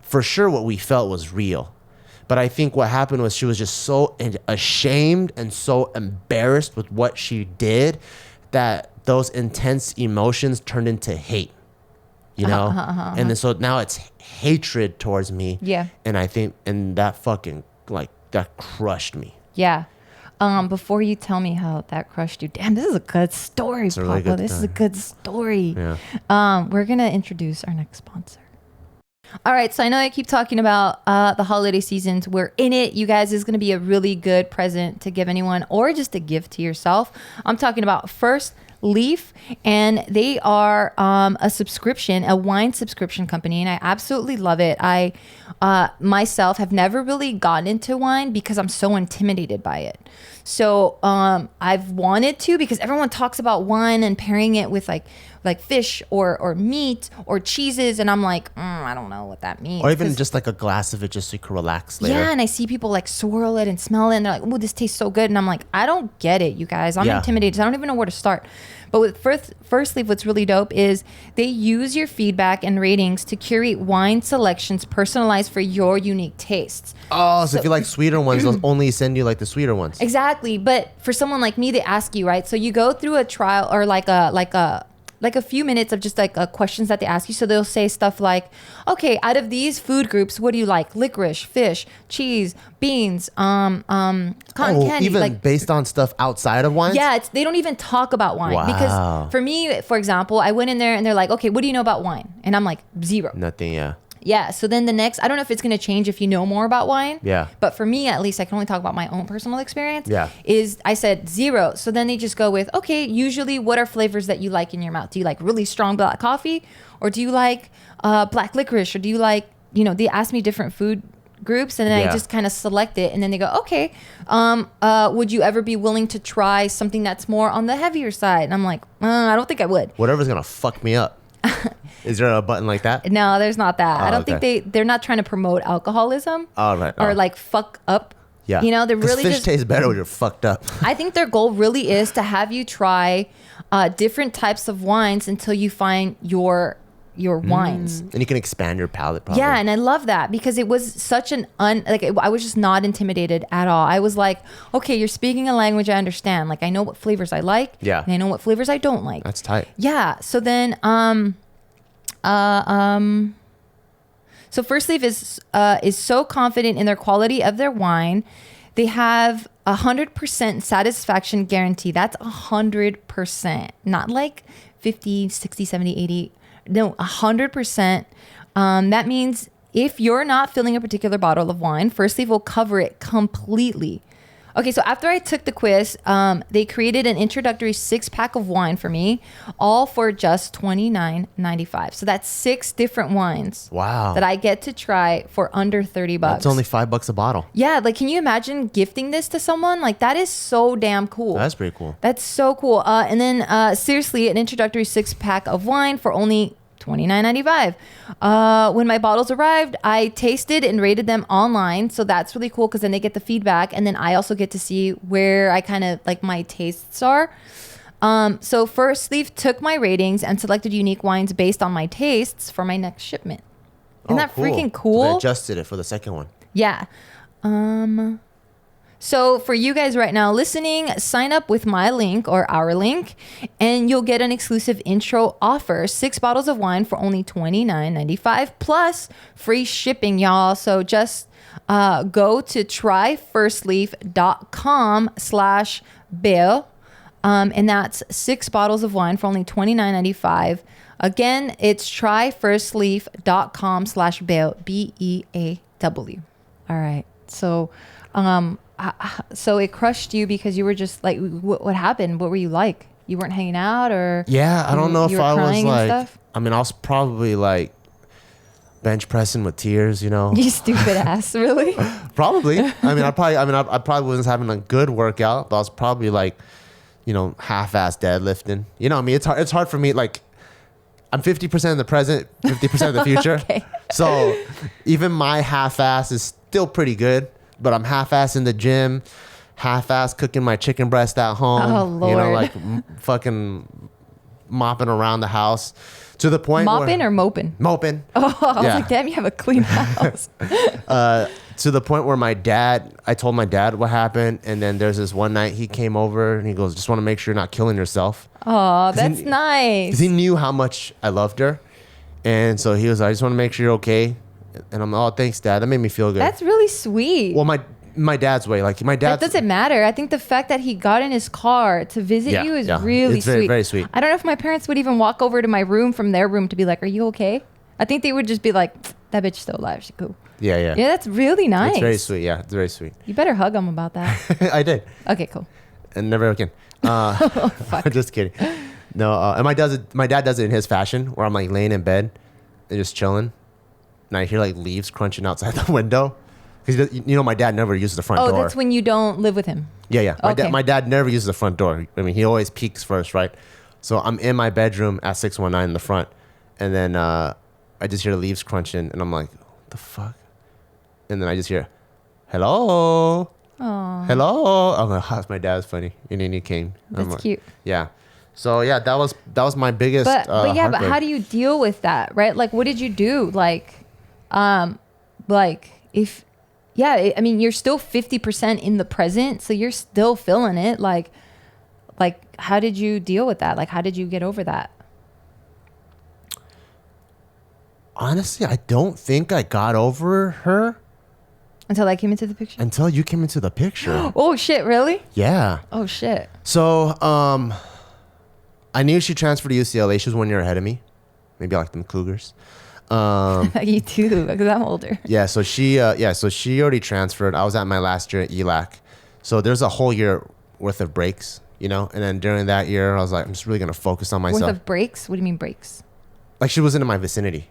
for sure what we felt was real. But I think what happened was she was just so ashamed and so embarrassed with what she did that those intense emotions turned into hate, you know? And then so now it's hatred towards me.
Yeah.
And I think, and that fucking, like, that crushed me.
Yeah. Before you tell me how that crushed you, damn, this is a good story, Papa.
Really
This is a good story.
Yeah.
We're going to introduce our next sponsor. All right, so I know I keep talking about the holiday seasons. We're in it. You guys, is going to be a really good present to give anyone or just a gift to yourself. I'm talking about Firstleaf, and they are a subscription, a wine subscription company, and I absolutely love it. I myself have never really gotten into wine because I'm so intimidated by it. So I've wanted to because everyone talks about wine and pairing it with like fish or meat or cheeses, and I'm like, I don't know what that means.
Or even just like a glass of it just so you can relax later.
Yeah, and I see people like swirl it and smell it, and they're like, oh, this tastes so good. And I'm like, I don't get it, you guys. I'm intimidated. So I don't even know where to start. But with Firstleaf, what's really dope is they use your feedback and ratings to curate wine selections personalized for your unique tastes.
Oh, so if you like sweeter ones, they'll only send you like the sweeter ones.
Exactly. But for someone like me, they ask you, right? So you go through a trial or like a few minutes of just like questions that they ask you. So they'll say stuff like, okay, out of these food groups, what do you like? Licorice, fish, cheese, beans, cotton candy.
Even
like,
based on stuff outside of wine?
Yeah, they don't even talk about wine.
Wow.
Because for me, for example, I went in there and they're like, okay, what do you know about wine? And I'm like, 0.
Nothing, yeah.
Yeah. So then the next, I don't know if it's going to change if you know more about wine.
Yeah.
But for me, at least, I can only talk about my own personal experience.
Yeah.
Is I said 0. So then they just go with, okay, usually what are flavors that you like in your mouth? Do you like really strong black coffee? Or do you like black licorice? Or do you like, they ask me different food groups, and then I just kind of select it, and then they go, okay, would you ever be willing to try something that's more on the heavier side? And I'm like, I don't think I would.
Whatever's going to fuck me up. Is there a button like that?
No, there's not that.
Oh,
I don't think they're not trying to promote alcoholism.
Oh, right.
Or like fuck up.
Yeah.
They're really
fish
just
tastes better when you're fucked up.
I think their goal really is to have you try different types of wines until you find your wines.
And you can expand your palate probably.
Yeah, and I love that because it was such I was just not intimidated at all. I was like, okay, you're speaking a language I understand. Like I know what flavors I like.
Yeah.
And I know what flavors I don't like.
That's tight.
Yeah. So then so Firstleaf is so confident in their quality of their wine. They have 100% satisfaction guarantee. That's 100%, not like 50, 60, 70, 80. No, 100%. That means if you're not filling a particular bottle of wine, Firstleaf will cover it completely. Okay, so after I took the quiz, they created an introductory 6-pack of wine for me, all for just $29.95. So that's 6 different wines.
Wow.
That I get to try for under $30.
That's only $5 a bottle.
Yeah, like can you imagine gifting this to someone? Like that is so damn cool.
That's pretty cool.
That's so cool. And then seriously, an introductory 6-pack of wine for only $29.95. When my bottles arrived, I tasted and rated them online. So that's really cool because then they get the feedback. And then I also get to see where I kind of like my tastes are. So Firstleaf took my ratings and selected unique wines based on my tastes for my next shipment. Isn't that freaking cool?
So they adjusted it for the second one.
Yeah. So for you guys right now listening, sign up with my link or our link, and you'll get an exclusive intro offer. 6 bottles of wine for only $29.95 plus free shipping, y'all. So just go to tryfirstleaf.com/Beo. And that's 6 bottles of wine for only $29.95. Again, it's tryfirstleaf.com/Beo, BEAW. All right. So, so it crushed you because you were just like, what happened? What were you like? You weren't hanging out, or?
Yeah, I don't know if I was like,
stuff?
I mean, I was probably like bench pressing with tears, you know?
You stupid ass, really?
Probably. I probably wasn't having a good workout, but I was probably like, you know, half-ass deadlifting. You know what I mean? It's hard for me. Like, I'm 50% in the present, 50% in the future.
Okay.
So even my half-ass is still pretty good, but I'm half-ass in the gym, half-ass cooking my chicken breast at home.
Oh, Lord.
You know, like fucking mopping around the house to the point
Mopping or moping?
Moping.
Oh, I was like, damn, you have a clean house.
To the point where I told my dad what happened. And then there's this one night he came over and he goes, just want to make sure you're not killing yourself.
Oh, that's nice.
Because he knew how much I loved her. And so he was like, I just want to make sure you're okay. And I'm like, oh, thanks, Dad. That made me feel good.
That's really sweet.
Well, my dad's way. Like, my dad.
That doesn't matter. I think the fact that he got in his car to visit you is really
it's
sweet.
very, very sweet.
I don't know if my parents would even walk over to my room from their room to be like, are you okay? I think they would just be like, that bitch's still alive. She's cool.
Yeah.
Yeah, that's really nice.
It's very sweet. Yeah, it's very sweet.
You better hug him about that.
I did.
Okay, cool.
And never again. Just kidding. No, and my dad does it in his fashion, where I'm like laying in bed and just chilling, and I hear like leaves crunching outside the window. Because you know my dad never uses the front door.
Oh, that's when you don't live with him.
Yeah.
Okay.
My dad never uses the front door. I mean, he always peeks first, right? So I'm in my bedroom at 619 in the front, and then I just hear leaves crunching, and I'm like, what the fuck? And then I just hear, hello.
Aww.
Hello. I'm like, oh, my dad's funny. And then he came.
That's cute.
Yeah. So yeah, that was my biggest.
But yeah,
heartbreak.
but how do you deal with that, right? Like, what did you do? Like if, yeah, I mean, you're still 50% in the present, so you're still feeling it. Like, how did you deal with that? Like, how did you get over that?
Honestly, I don't think I got over her
Until I came into the picture?
until you came into the picture.
Oh, shit, really?
Yeah.
Oh, shit.
So, I knew she transferred to UCLA. She was 1 year ahead of me. Maybe I like them Cougars.
You too, because I'm older.
Yeah. So she already transferred. I was at my last year at ELAC. So there's a whole year worth of breaks, you know? And then during that year, I was like, I'm just really going to focus on myself.
Worth of breaks? What do you mean breaks?
Like, she wasn't in my vicinity.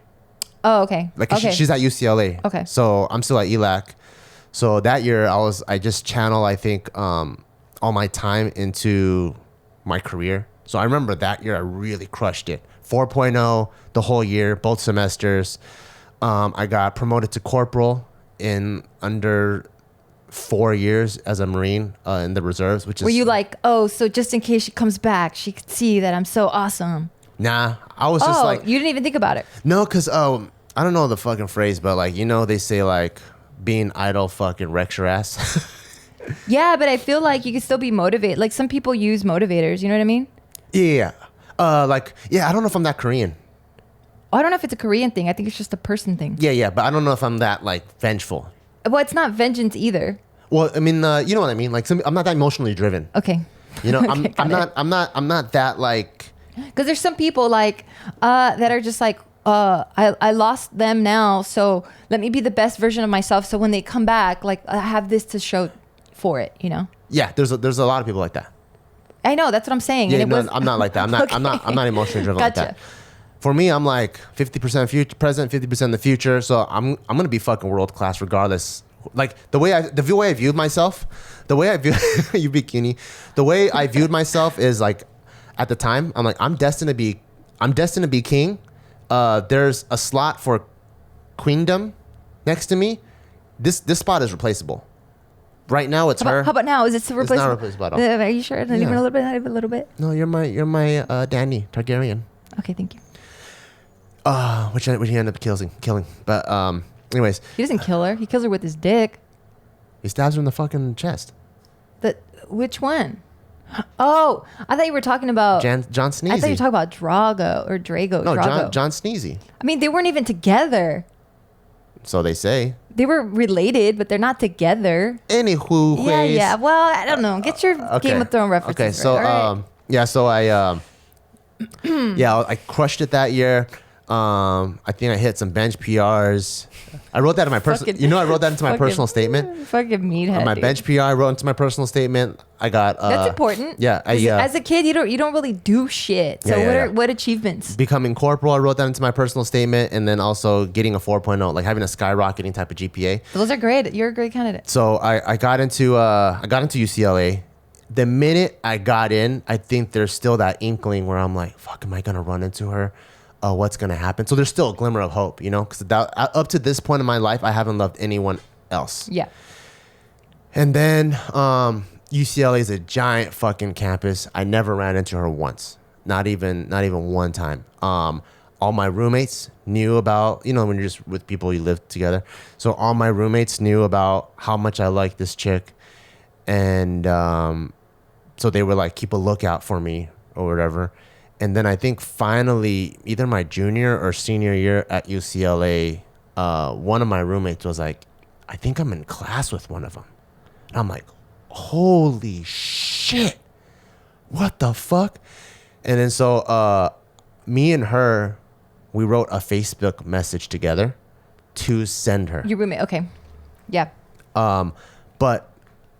Oh, okay.
Like,
okay.
she's at UCLA.
Okay.
So I'm still at ELAC. So that year I just channel, I think, all my time into my career. So I remember that year I really crushed it. 4.0 the whole year, both semesters. I got promoted to corporal in under 4 years as a Marine in the reserves, which is...
Were you like, oh, so just in case she comes back, she could see that I'm so awesome?
Nah, I was just like...
you didn't even think about it.
No, because I don't know the fucking phrase, but like, you know, they say like being idle fucking wrecks your ass.
Yeah, but I feel like you can still be motivated. Like, some people use motivators, you know what I mean?
Yeah. I don't know if I'm that Korean.
Oh, I don't know if it's a Korean thing. I think it's just a person thing.
Yeah, but I don't know if I'm that like vengeful.
Well, it's not vengeance either.
Well, I mean, you know what I mean? Like, I'm not that emotionally driven.
Okay.
You know,
Okay,
I'm not that like...
Because there's some people like that are just like, I lost them now, so let me be the best version of myself. So when they come back, like, I have this to show for it, you know?
Yeah, there's a lot of people like that.
I know, that's what I'm saying.
Yeah,
and
I'm not like that. I'm not.
Okay.
I'm not emotionally driven like
Gotcha.
that. For me, I'm like 50% future, present, 50% in the future. So I'm gonna be fucking world class regardless. Like the way I viewed myself, the way I view you bikini, the way I viewed myself is like, at the time, I'm like, I'm destined to be king. there's a slot for queendom next to me. This spot is replaceable. Right now, it's her.
How about now? Is it still
It's
replaceable?
not replaceable at all.
Are you sure? Not even a little bit. Not even a little bit.
No, you're my Dany Targaryen.
Okay, thank you.
Which he ended up killing. But anyways,
He doesn't kill her. He kills her with his dick.
he stabs her in the fucking chest.
Which one? Oh, I thought you were talking about
John Sneezy.
I thought you were talking about Drago.
No,
Drago.
John Sneezy.
I mean, they weren't even together.
So they say.
They were related, but they're not together.
Anywho,
Yeah. Well, I don't know. Get your Game of Thrones references.
Okay, so
right.
so I I crushed it that year. I think I hit some bench PRs. I wrote that in my personal. I wrote that into my personal statement.
Fucking meathead.
My
dude.
bench PR I wrote into my personal statement. I got.
That's important.
Yeah,
as a kid, you don't really do shit. So what achievements?
Becoming corporal, I wrote that into my personal statement, and then also getting a 4.0, like having a skyrocketing type of GPA.
Those are great. You're a great candidate.
So I got into UCLA. The minute I got in, I think there's still that inkling where I'm like, fuck, am I gonna run into her? What's gonna happen? So there's still a glimmer of hope, because up to this point in my life, I haven't loved anyone else.
Yeah.
And then UCLA is a giant fucking campus. I never ran into her once, not even one time. All my roommates knew about, when you're just with people you live together. So all my roommates knew about how much I liked this chick, and so they would like keep a lookout for me or whatever. And then I think finally, either my junior or senior year at UCLA, one of my roommates was like, I think I'm in class with one of them. And I'm like, holy shit, what the fuck? And then so me and her, we wrote a Facebook message together to send her.
Your roommate, okay. Yeah.
But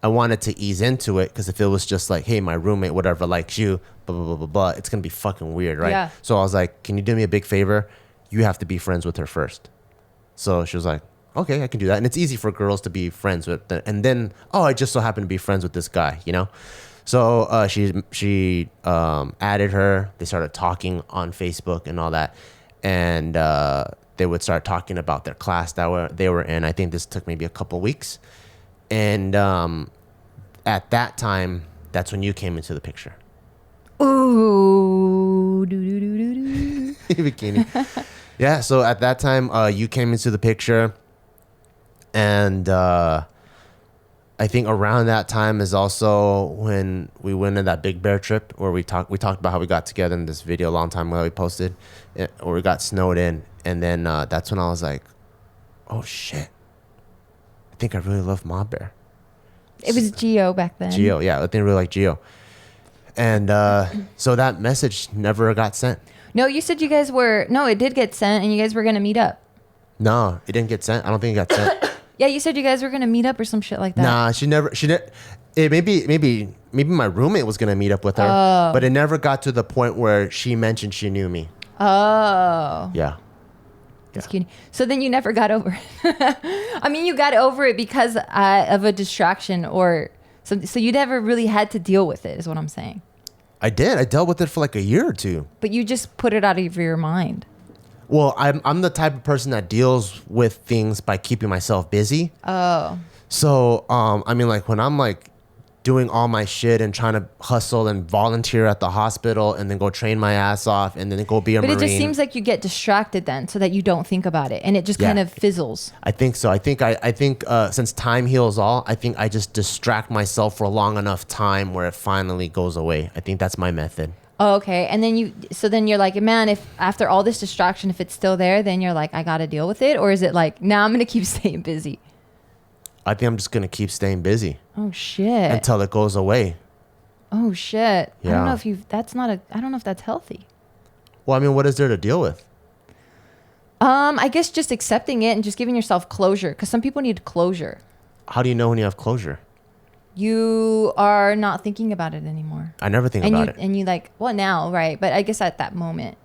I wanted to ease into it, because if it was just like, hey, my roommate, whatever, likes you, blah, blah, blah, blah, blah, it's going to be fucking weird, right?
Yeah.
So I was like, can you do me a big favor? You have to be friends with her first. So she was like, okay, I can do that. And it's easy for girls to be friends with them. And then, I just so happen to be friends with this guy, So she added her. They started talking on Facebook and all that. And they would start talking about their class that they were in. I think this took maybe a couple weeks. And at that time, that's when you came into the picture.
Ooh.
Bikini. Yeah, so at that time, you came into the picture. And I think around that time is also when we went on that Big Bear trip where we talked about how we got together in this video a long time ago we posted, or we got snowed in. And then that's when I was like, oh, shit. I think I really love Ma Bear.
It was Geo back then.
Geo, yeah. I think I really like Geo. And so that message never got sent.
No, you said you guys were... No, it did get sent, and you guys were going to meet up.
No, it didn't get sent. I don't think it got sent.
Yeah, you said you guys were going to meet up or some shit like that.
Nah, she never... Maybe my roommate was going to meet up with her. But it never got to the point where she mentioned she knew me.
Oh.
Yeah.
That's cute. So then you never got over it. I mean, you got over it because of a distraction, or so you never really had to deal with it, is what I'm saying.
I did. I dealt with it for like a year or two.
But you just put it out of your mind.
Well, I'm the type of person that deals with things by keeping myself busy.
Oh.
So, I mean, like when I'm like doing all my shit and trying to hustle and volunteer at the hospital and then go train my ass off and then go be a Marine.
But it just seems like you get distracted then so that you don't think about it and it just kind of fizzles.
I think so. I think since time heals all, I think I just distract myself for a long enough time where it finally goes away. I think that's my method.
Oh, okay. And then you're like, man, if after all this distraction, if it's still there, then you're like, I got to deal with it. Or is it like, nah, I'm going to keep staying busy?
I think I'm just going to keep staying busy.
Oh, shit.
Until it goes away.
Oh, shit.
Yeah.
I don't know I don't know if that's healthy.
Well, I mean, what is there to deal with?
I guess just accepting it and just giving yourself closure. Because some people need closure.
How do you know when you have closure?
You are not thinking about it anymore.
I never think about it.
And you like, well, now, right? But I guess at that moment.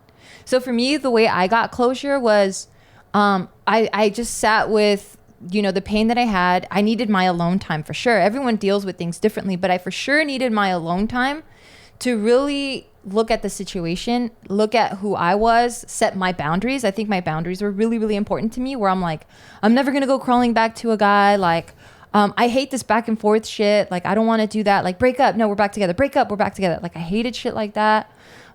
So for me, the way I got closure was I just sat with, the pain that I had. I needed my alone time for sure. Everyone deals with things differently, but I for sure needed my alone time to really look at the situation, look at who I was, set my boundaries. I think my boundaries were really, really important to me, where I'm like, I'm never going to go crawling back to a guy. Like, I hate this back and forth shit. Like, I don't want to do that. Like, break up. No, we're back together. Break up. We're back together. Like, I hated shit like that.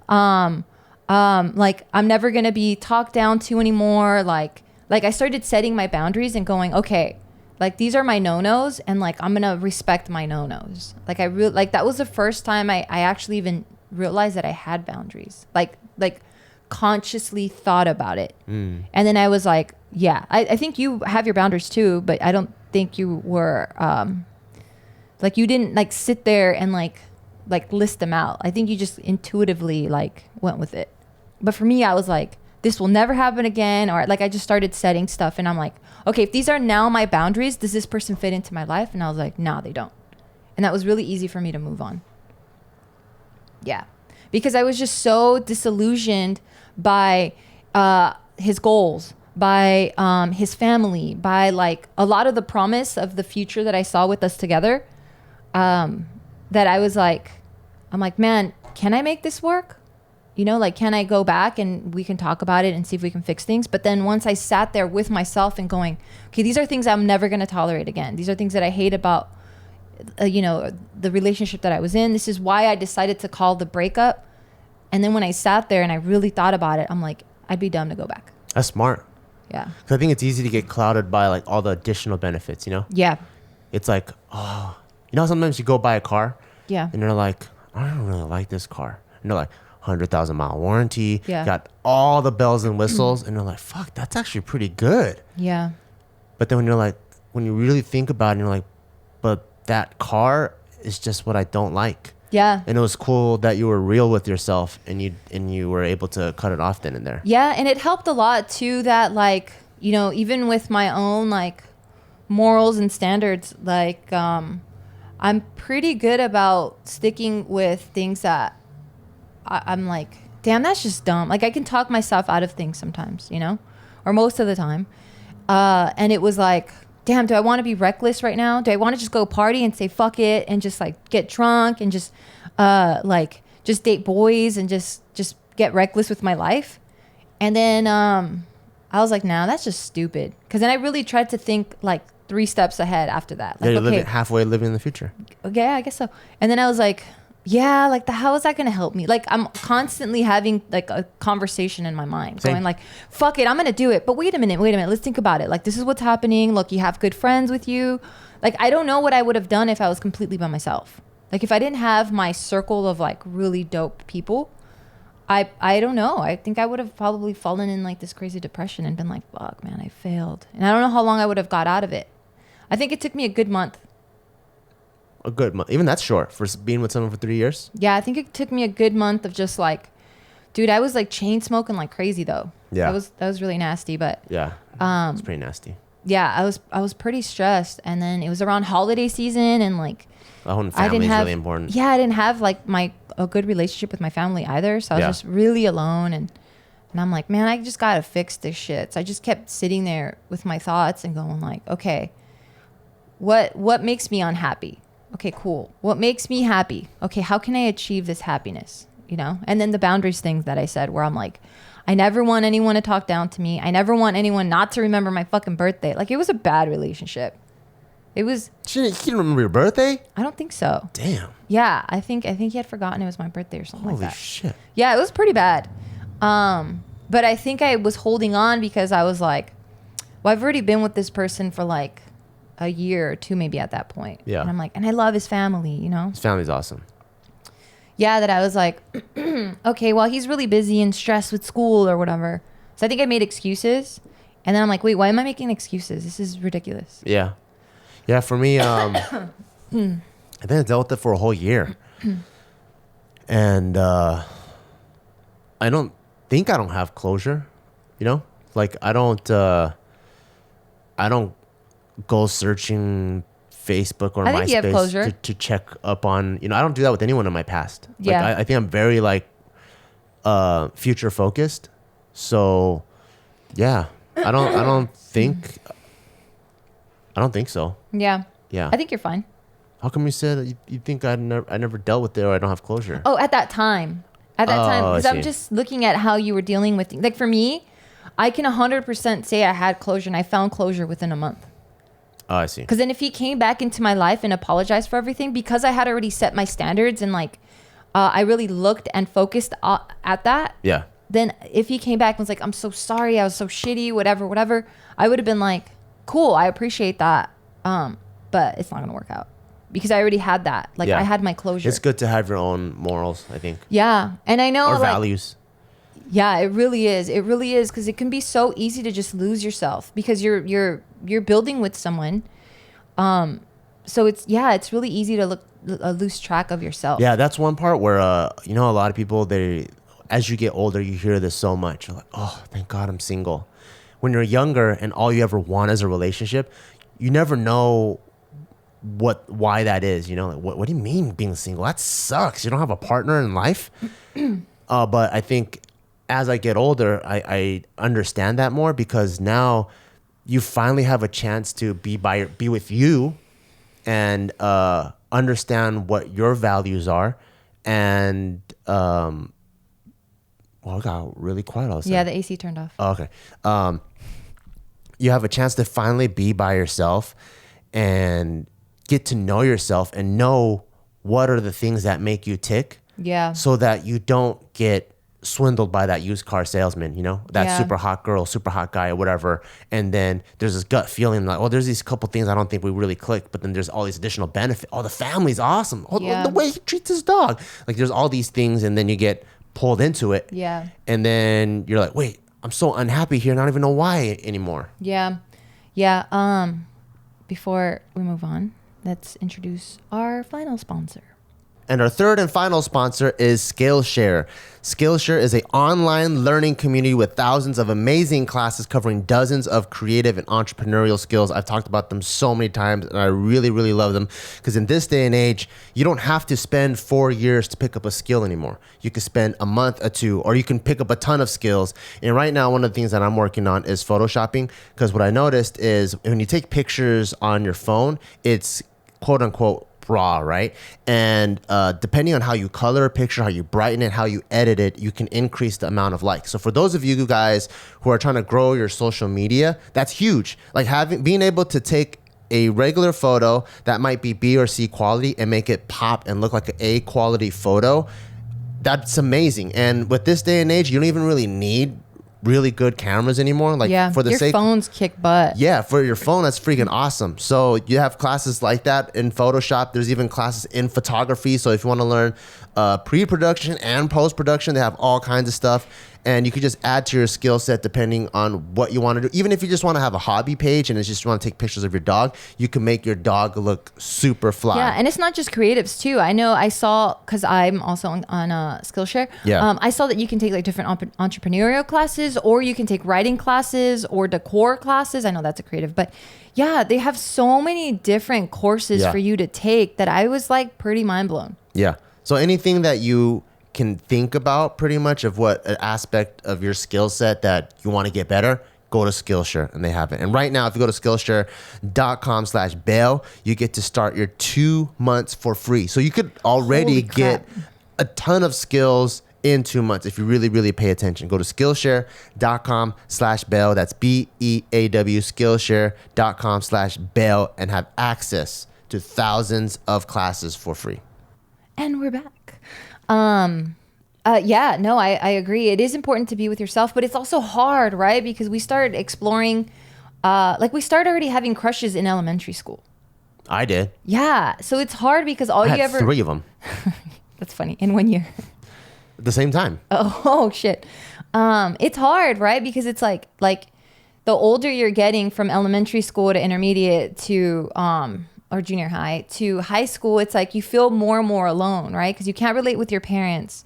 Like, I'm never going to be talked down to anymore. Like I started setting my boundaries and going, okay, like, these are my no-nos, and like, I'm going to respect my no-nos. Like, that was the first time I actually even realized that I had boundaries, like consciously thought about it. And then I was like, yeah, I think you have your boundaries too, but I don't think you were, like, you didn't like sit there and like list them out. I think you just intuitively like went with it. But for me, I was like, this will never happen again. Or like, I just started setting stuff, and I'm like, okay, if these are now my boundaries, does this person fit into my life? And I was like, nah, they don't. And that was really easy for me to move on. Yeah. Because I was just so disillusioned by his goals, by his family, by like a lot of the promise of the future that I saw with us together, that I was like, I'm like, man, can I make this work? You know, like, can I go back and we can talk about it and see if we can fix things? But then once I sat there with myself and going, okay, these are things I'm never going to tolerate again. These are things that I hate about, you know, the relationship that I was in. This is why I decided to call the breakup. And then when I sat there and I really thought about it, I'm like, I'd be dumb to go back.
That's smart.
Yeah.
Because I think it's easy to get clouded by like all the additional benefits, you know?
Yeah.
It's like, oh, you know, sometimes you go buy a car.
Yeah.
And you're like, I don't really like this car. And they're like, 100,000 mile warranty.
Yeah.
Got all the bells and whistles. And you're like, fuck, that's actually pretty good.
Yeah.
But then when you're like, when you really think about it, you're like, but that car is just what I don't like.
Yeah.
And it was cool that you were real with yourself and you were able to cut it off then and there.
Yeah. And it helped a lot too that, like, you know, even with my own like morals and standards, like, I'm pretty good about sticking with things that I'm like, damn, that's just dumb. Like, I can talk myself out of things sometimes, you know, or most of the time. And it was like, damn, do I want to be reckless right now? Do I want to just go party and say fuck it and just like get drunk and just like just date boys and just get reckless with my life? And then I was like, nah, that's just stupid. Because then I really tried to think like 3 steps ahead after that. Like,
Yeah, you're
okay,
living halfway living in the future.
okay, I guess so. And then I was like, yeah, like how is that going to help me? Like, I'm constantly having like a conversation in my mind.
Same.
Going like, fuck it, I'm going to do it. But wait a minute, let's think about it. Like, this is what's happening. Look, you have good friends with you. Like, I don't know what I would have done if I was completely by myself. Like, if I didn't have my circle of like really dope people, I don't know. I think I would have probably fallen in like this crazy depression and been like, fuck, man, I failed. And I don't know how long I would have got out of it. I think it took me a good month.
A good month. Even that's short for being with someone for 3 years.
Yeah, I think it took me a good month of just like, dude, I was like chain smoking like crazy though.
Yeah.
That was really nasty, but
Yeah. It's pretty nasty.
yeah, I was pretty stressed, and then it was around holiday season, and like
The whole
I
family
didn't
is
have
really important.
Yeah, I didn't have like a good relationship with my family either, so I was
Yeah.
just really alone, and I'm like, man, I just gotta fix this shit. So I just kept sitting there with my thoughts and going like, okay, what makes me unhappy? Okay, cool. What makes me happy? Okay, how can I achieve this happiness? You know? And then the boundaries things that I said, where I'm like, I never want anyone to talk down to me. I never want anyone not to remember my fucking birthday. Like, it was a bad relationship. It was.
Shit, you can't remember your birthday?
I don't think so.
Damn.
Yeah, I think he had forgotten it was my birthday or something
Holy
like that.
shit.
Yeah, it was pretty bad. But I think I was holding on because I was like, well, I've already been with this person for like a year or 2 maybe at that point.
Yeah.
And I'm like, and I love his family, you know?
His family's awesome.
Yeah, that I was like, okay, well, he's really busy and stressed with school or whatever. So I think I made excuses. And then I'm like, wait, why am I making excuses? This is ridiculous.
Yeah. Yeah, for me, I think I dealt with it for a whole year. And I don't think I don't have closure, you know? Like, I don't go searching Facebook or
I think you have
MySpace
closure.
to check up on, you know, I don't do that with anyone in my past.
Yeah.
Like, I think I'm very like future focused. So yeah, I don't think so.
Yeah.
Yeah.
I think you're fine.
How come you said you think I never dealt with it or I don't have closure?
Oh, at that time. at that time,
Oh, I
because I'm
see.
just looking at how you were dealing with things. Like for me, I can 100% say I had closure, and I found closure within a month.
Oh, I see.
Because then if he came back into my life and apologized for everything, because I had already set my standards and like I really looked and focused at that.
Yeah.
Then if he came back and was like, I'm so sorry, I was so shitty, whatever, I would have been like, cool, I appreciate that. But it's not going to work out because I already had that. Like
Yeah.
I had my closure.
It's good to have your own morals, I think.
Yeah. And I know
Or
like,
values.
yeah, it really is. It really is, because it can be so easy to just lose yourself because you're building with someone. So it's really easy to lose track of yourself.
Yeah, that's one part where a lot of people, as you get older, you hear this so much. You're like, oh, thank God I'm single. When you're younger and all you ever want is a relationship, you never know why that is. Like, what do you mean being single? That sucks. You don't have a partner in life. But I think as I get older, I understand that more, because now you finally have a chance to be with you and understand what your values are. And it got really quiet all of a sudden.
Yeah, the AC turned off.
Oh, okay. You have a chance to finally be by yourself and get to know yourself and know what are the things that make you tick.
Yeah.
So that you don't get swindled by that used car salesman, that
Yeah.
super hot girl, super hot guy or whatever. And then there's this gut feeling like, there's these couple things I don't think we really click, but then there's all these additional benefits. Oh, the family's awesome. Oh,
Yeah.
the way he treats his dog. Like there's all these things, and then you get pulled into it.
Yeah.
And then you're like, wait, I'm so unhappy here and I don't even know why anymore.
Yeah. Yeah. Before we move on, let's introduce our final sponsor.
And our third and final sponsor is Skillshare. Skillshare is an online learning community with thousands of amazing classes covering dozens of creative and entrepreneurial skills. I've talked about them so many times, and I really, really love them, because in this day and age, you don't have to spend 4 years to pick up a skill anymore. You can spend a month or two, or you can pick up a ton of skills. And right now, one of the things that I'm working on is photoshopping, because what I noticed is when you take pictures on your phone, it's quote unquote raw, right? And depending on how you color a picture, how you brighten it, how you edit it, you can increase the amount of likes. So for those of you guys who are trying to grow your social media, that's huge. Like being able to take a regular photo that might be B or C quality and make it pop and look like an A quality photo, that's amazing. And with this day and age, you don't even really need really good cameras anymore. Like for the
your
sake,
phones kick butt.
yeah, for your phone, that's freaking awesome. So you have classes like that in Photoshop. There's even classes in photography. So if you want to learn pre-production and post-production, they have all kinds of stuff. And you could just add to your skill set depending on what you want to do. Even if you just want to have a hobby page and it's just you want to take pictures of your dog, you can make your dog look super fly.
Yeah, and it's not just creatives too. I know I saw, because I'm also on Skillshare.
Yeah.
I saw that you can take like different entrepreneurial classes, or you can take writing classes or decor classes. I know that's a creative, but yeah, they have so many different courses
Yeah.
for you to take that I was like pretty mind blown.
Yeah. So anything that you can think about pretty much of what an aspect of your skill set that you want to get better, go to Skillshare and they have it. And right now, if you go to Skillshare.com/bail, you get to start your 2 months for free. So you could already
Holy
get
crap.
a ton of skills in 2 months if you really, really pay attention. Go to Skillshare.com/bail. That's BEAW, Skillshare.com/bail, and have access to thousands of classes for free.
And we're back. I agree. It is important to be with yourself, but it's also hard, right? Because we started exploring, we started already having crushes in elementary school.
I did.
Yeah. So it's hard because all
I
you
had
ever,
3 of them
that's funny, in 1 year.
at the same time.
Oh shit. It's hard, right? Because it's like the older you're getting from elementary school to intermediate to, or junior high to high school, it's like you feel more and more alone, right? Because you can't relate with your parents.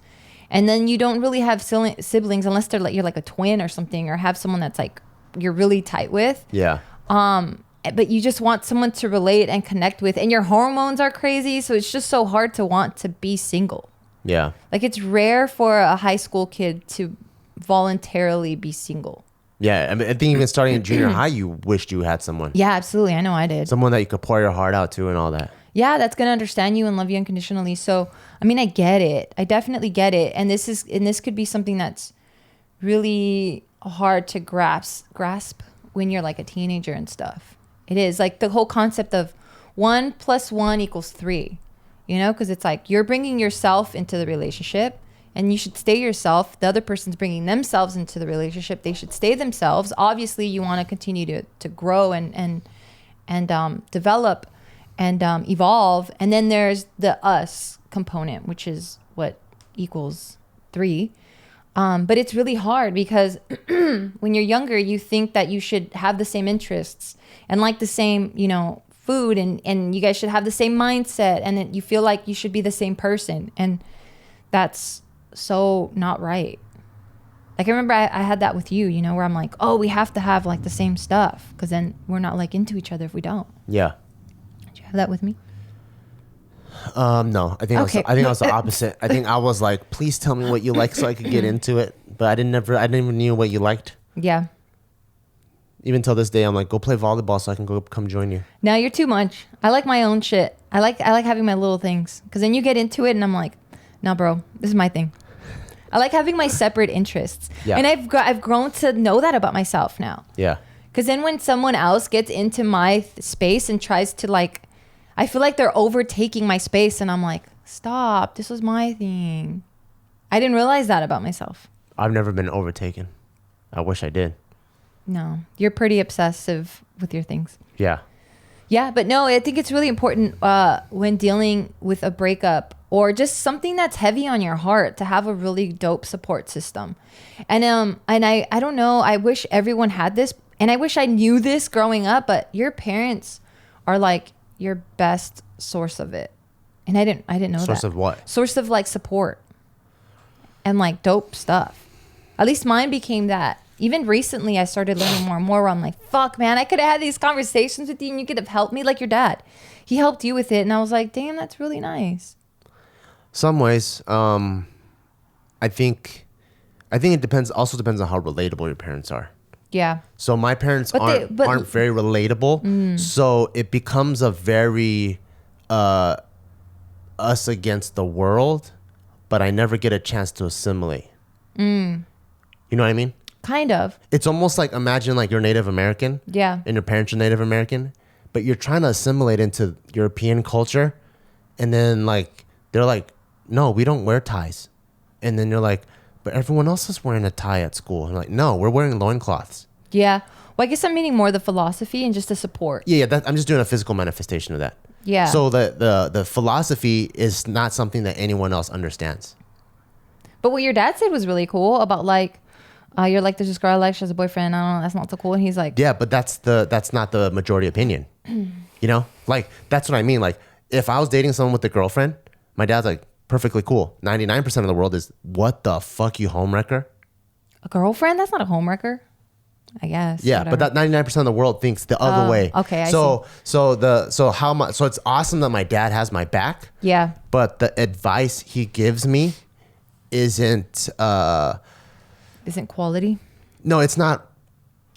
And then you don't really have siblings unless you're like a twin or something, or have someone that's like you're really tight with.
Yeah.
But you just want someone to relate and connect with, and your hormones are crazy, so it's just so hard to want to be single.
Yeah.
Like it's rare for a high school kid to voluntarily be single.
Yeah. I mean, I think even starting in junior high, you wished you had someone.
Yeah, absolutely. I know I did.
Someone that you could pour your heart out to and all that.
Yeah, that's gonna understand you and love you unconditionally. So, I mean, I get it. I definitely get it. And this could be something that's really hard to grasp when you're like a teenager and stuff. It is like the whole concept of 1 + 1 = 3, you know, because it's like you're bringing yourself into the relationship and you should stay yourself. The other person's bringing themselves into the relationship. They should stay themselves. Obviously, you want to continue to grow and develop and evolve. And then there's the us component, which is what equals 3. But it's really hard because when you're younger, you think that you should have the same interests and like the same, you know, food and you guys should have the same mindset and then you feel like you should be the same person. And that's so not right. Like I remember I had that with you, you know, where I'm like, oh, we have to have like the same stuff because then we're not like into each other if we don't.
Yeah.
Did you have that with me?
No, I think I was the opposite. I think I was like, please tell me what you like so I could get into it. But I didn't even knew what you liked.
Yeah.
Even till this day, I'm like, go play volleyball so I can come join you.
No, you're too much. I like my own shit. I like having my little things because then you get into it and I'm like, no, bro, this is my thing. I like having my separate interests.
Yeah.
And I've grown to know that about myself now.
Yeah.
Because then when someone else gets into my space and tries to like, I feel like they're overtaking my space and I'm like, stop, this was my thing. I didn't realize that about myself.
I've never been overtaken. I wish I did.
No, you're pretty obsessive with your things.
Yeah.
Yeah, but no, I think it's really important when dealing with a breakup or just something that's heavy on your heart to have a really dope support system. And I don't know, I wish everyone had this and I wish I knew this growing up, but your parents are like your best source of it. And I didn't know that.
Source of what?
Source of like support and like dope stuff. At least mine became that. Even recently, I started learning more and more where I'm like, fuck, man, I could have had these conversations with you and you could have helped me like your dad. He helped you with it. And I was like, damn, that's really nice.
Some ways. I think it depends on how relatable your parents are.
Yeah.
So my parents aren't very relatable. So it becomes a very us against the world, but I never get a chance to assimilate. You know what I mean?
Kind of.
It's almost like imagine like you're Native American.
Yeah.
And your parents are Native American, but you're trying to assimilate into European culture. And then like, they're like, no, we don't wear ties. And then you're like, but everyone else is wearing a tie at school. And like, no, we're wearing loincloths.
Yeah. Well, I guess I'm meaning more the philosophy and just the support.
Yeah. I'm just doing a physical manifestation of that.
Yeah.
So the philosophy is not something that anyone else understands.
But what your dad said was really cool about like, you're like, there's this girl I like, she has a boyfriend. I don't know, that's not so cool. And he's like,
yeah, but that's not the majority opinion. You know, like that's what I mean. Like if I was dating someone with a girlfriend, my dad's like, perfectly cool. 99% of the world is, what the fuck, you homewrecker?
A girlfriend? That's not a homewrecker, I guess.
Yeah,
whatever.
but that 99% of the world thinks the other way.
Okay, I
see. So it's awesome that my dad has my back.
Yeah.
But the advice he gives me isn't
quality.
No, it's not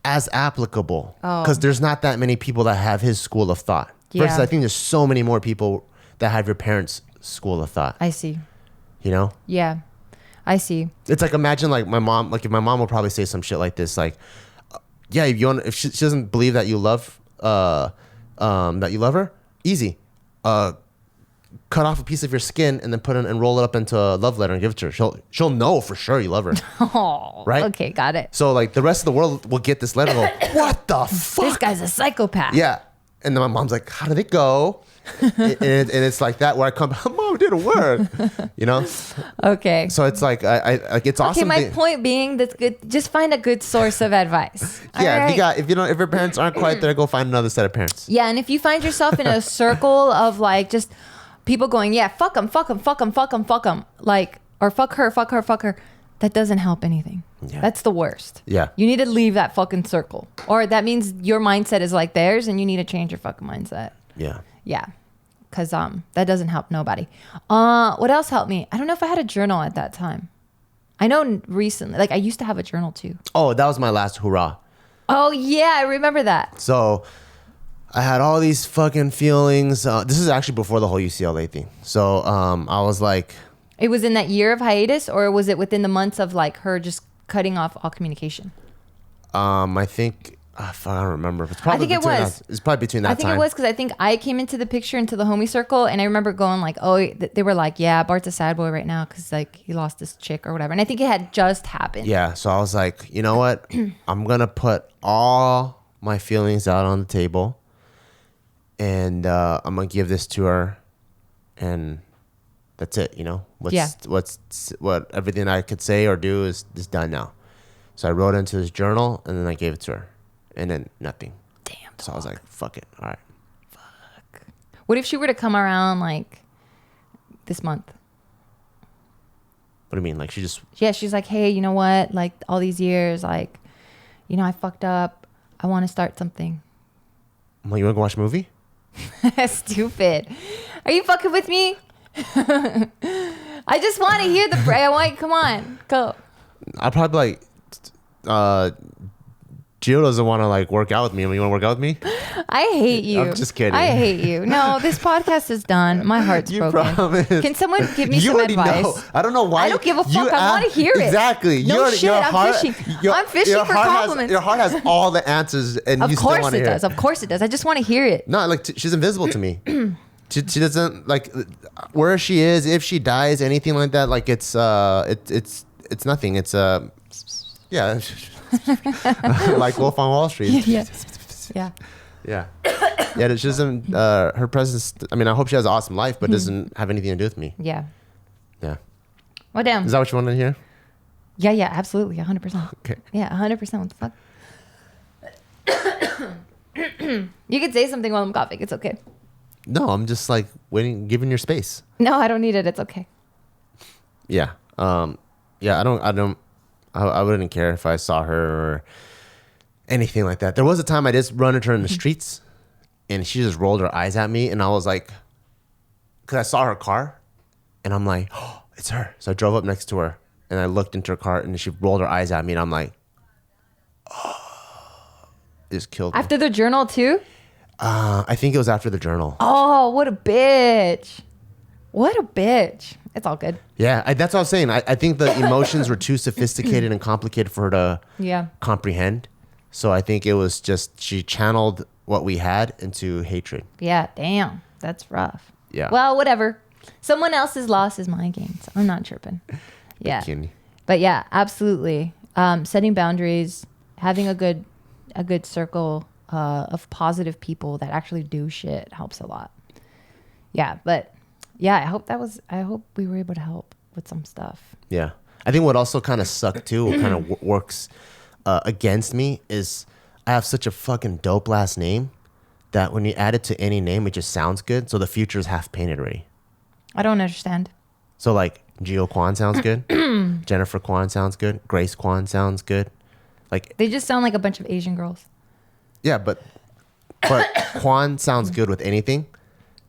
as applicable because there's not that many people that have his school of thought.
Yeah.
Versus I think there's so many more people that have your parents' school of thought.
I see.
You know?
Yeah, I see.
It's like, imagine like my mom, like if my mom will probably say some shit like this, like, yeah, if she doesn't believe that you love her, easy. Cut off a piece of your skin and then put it and roll it up into a love letter and give it to her. She'll know for sure you love her.
Oh,
right?
Okay, got it.
So like the rest of the world will get this letter and go, what the fuck?
This guy's a psychopath.
Yeah. And then my mom's like, how did it go? and it's like that where I come, Mom, it didn't work. You know?
Okay.
So it's like, I like, it's awesome.
Okay, my point being that's good. Just find a good source of advice.
Yeah. Right. If your parents aren't quite there, go find another set of parents.
Yeah. And if you find yourself in a circle of like just people going, yeah, fuck them, like, or fuck her, that doesn't help anything. Yeah. That's the worst.
Yeah.
You need to leave that fucking circle. Or that means your mindset is like theirs and you need to change your fucking mindset.
Yeah.
Yeah. Because that doesn't help nobody. What else helped me? I don't know if I had a journal at that time. I know recently, like I used to have a journal too.
Oh, that was my last hurrah.
Oh, yeah. I remember that.
So I had all these fucking feelings. This is actually before the whole UCLA thing. So I was like,
it was in that year of hiatus, or was it within the months of like her just cutting off all communication?
I think I don't remember. It's probably
I think it was.
It's probably between that time.
I think it was because I think I came into the picture, into the homie circle, and I remember going like, oh, they were like, yeah, Bart's a sad boy right now because like he lost this chick or whatever. And I think it had just happened.
Yeah. So I was like, you know what? I'm going to put all my feelings out on the table, and I'm going to give this to her, and that's it. You know, what everything I could say or do is done now. So I wrote it into this journal, and then I gave it to her. And then nothing.
Damn.
So I was like, fuck it. All right.
Fuck. What if she were to come around like this month?
What do you mean? Like she just...
Yeah, she's like, hey, you know what? Like all these years, like, you know, I fucked up. I want to start something.
I'm like, you want to go watch a movie?
Stupid. Are you fucking with me? I just want to hear the... come on. Go.
I'll probably like... Gio doesn't want to like work out with me. You want to work out with me?
I hate you.
I'm just kidding.
I hate you. No, this podcast is done. My heart's broken. Promise. Can someone give me some advice?
Know. I don't know why.
I don't give a fuck. I want to hear it.
Exactly.
No shit. I'm fishing. I'm fishing for compliments.
Your heart has all the answers, and you still want to hear it.
Of course it does. I just want to hear it.
No, like she's invisible to me. She doesn't like where she is. If she dies, anything like that, like it's nothing. It's yeah. Like Wolf on Wall Street.
Yeah.
She doesn't. Her presence. I mean, I hope she has an awesome life, but doesn't have anything to do with me.
Yeah.
Yeah.
Well, damn.
Is that what you want to hear?
Yeah, absolutely, 100%.
Okay.
Yeah, 100%. What the fuck? You could say something while I'm coughing. It's okay.
No, I'm just like waiting, giving your space.
No, I don't need it. It's okay.
Yeah. Yeah. I wouldn't care if I saw her or anything like that. There was a time I just run into her in the streets, and she just rolled her eyes at me, and I was like, because I saw her car, and I'm like, oh, it's her. So I drove up next to her, and I looked into her car, and she rolled her eyes at me, and I'm like, oh, it just killed me.
After the journal too?
I think it was after the journal.
Oh, what a bitch. What a bitch. It's all good.
Yeah, that's what I was saying. I think the emotions were too sophisticated and complicated for her to comprehend. So I think it was just she channeled what we had into hatred.
Yeah, damn. That's rough.
Yeah.
Well, whatever. Someone else's loss is my gain. So I'm not tripping. Yeah. But yeah, absolutely. Setting boundaries, having a good circle of positive people that actually do shit helps a lot. Yeah, but yeah, I hope we were able to help with some stuff.
Yeah. I think what also kind of sucked too, what kind of works against me is I have such a fucking dope last name that when you add it to any name, it just sounds good. So the future is half painted already.
I don't understand.
So like Gio Kwan sounds good. Jennifer Kwan sounds good. Grace Kwan sounds good. Like
they just sound like a bunch of Asian girls.
Yeah, but Kwan sounds good with anything.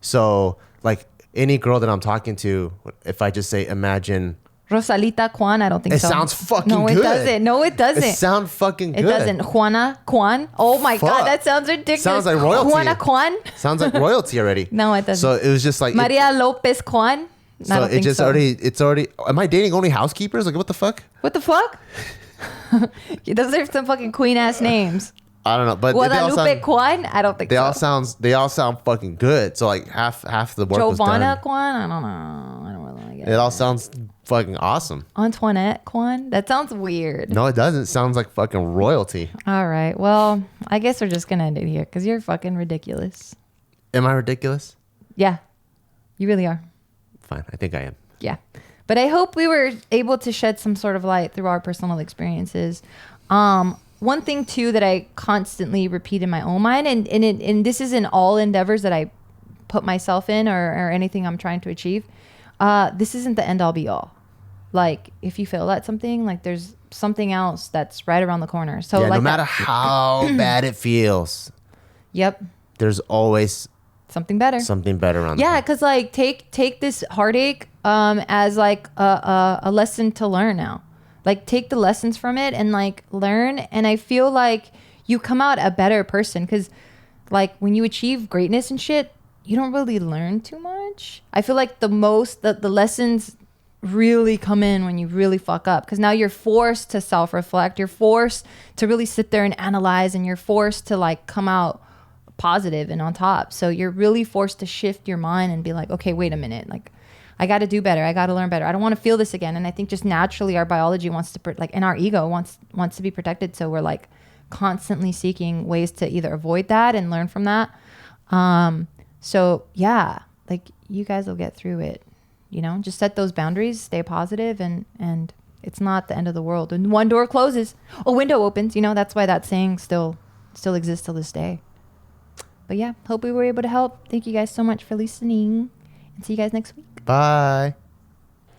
So like any girl that I'm talking to, if I just say imagine
Rosalita Kwan, I don't think so.
It sounds fucking good.
No, it doesn't. No, it doesn't.
It sounds fucking good.
It doesn't. Juana Kwan. Oh my God, that sounds ridiculous.
Sounds like royalty.
Juana Kwan.
Sounds like royalty already.
No, it doesn't.
So it was just like
Maria Lopez Kwan.
So it just it's already. Am I dating only housekeepers? Like what the fuck?
What the fuck? Those are some fucking queen ass names.
I don't know, but
Guadalupe Kwan. I don't think
they all sound fucking good. So like half the work was done.
Giovanna Kwan. I don't know. I don't really like it.
It all sounds fucking awesome.
Antoinette Kwan. That sounds weird.
No, it doesn't. It sounds like fucking royalty.
All right. Well, I guess we're just gonna end it here because you're fucking ridiculous.
Am I ridiculous?
Yeah, you really are.
Fine. I think I am.
Yeah. But I hope we were able to shed some sort of light through our personal experiences. One thing too that I constantly repeat in my own mind, and this is in all endeavors that I put myself in or anything I'm trying to achieve. This isn't the end all be all. Like if you fail at something, like there's something else that's right around the corner. So
yeah,
like
no matter how bad it feels.
Yep.
There's always
something better.
Something better on.
Yeah, because like take this heartache as like a lesson to learn now. Like take the lessons from it and like learn. And I feel like you come out a better person because like when you achieve greatness and shit, you don't really learn too much. I feel like the lessons really come in when you really fuck up, because now you're forced to self-reflect. You're forced to really sit there and analyze, and you're forced to like come out positive and on top. So you're really forced to shift your mind and be like, okay, wait a minute, like I got to do better. I got to learn better. I don't want to feel this again. And I think just naturally our biology wants to like, and our ego wants to be protected. So we're like constantly seeking ways to either avoid that and learn from that. So yeah, like you guys will get through it. You know, just set those boundaries, stay positive, and it's not the end of the world. And one door closes, a window opens. You know, that's why that saying still exists till this day. But yeah, hope we were able to help. Thank you guys so much for listening, and see you guys next week.
Bye.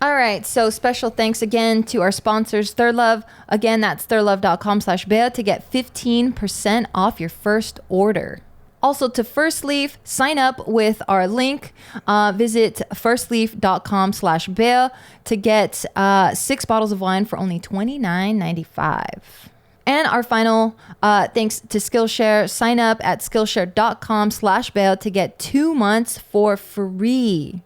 All right, so special thanks again to our sponsors, ThirdLove. Again, that's thirdlove.com/Bea to get 15% off your first order. Also to Firstleaf, sign up with our link. Visit firstleaf.com/Bea to get 6 bottles of wine for only $29.95. And our final thanks to Skillshare. Sign up at skillshare.com/Bea to get 2 months for free.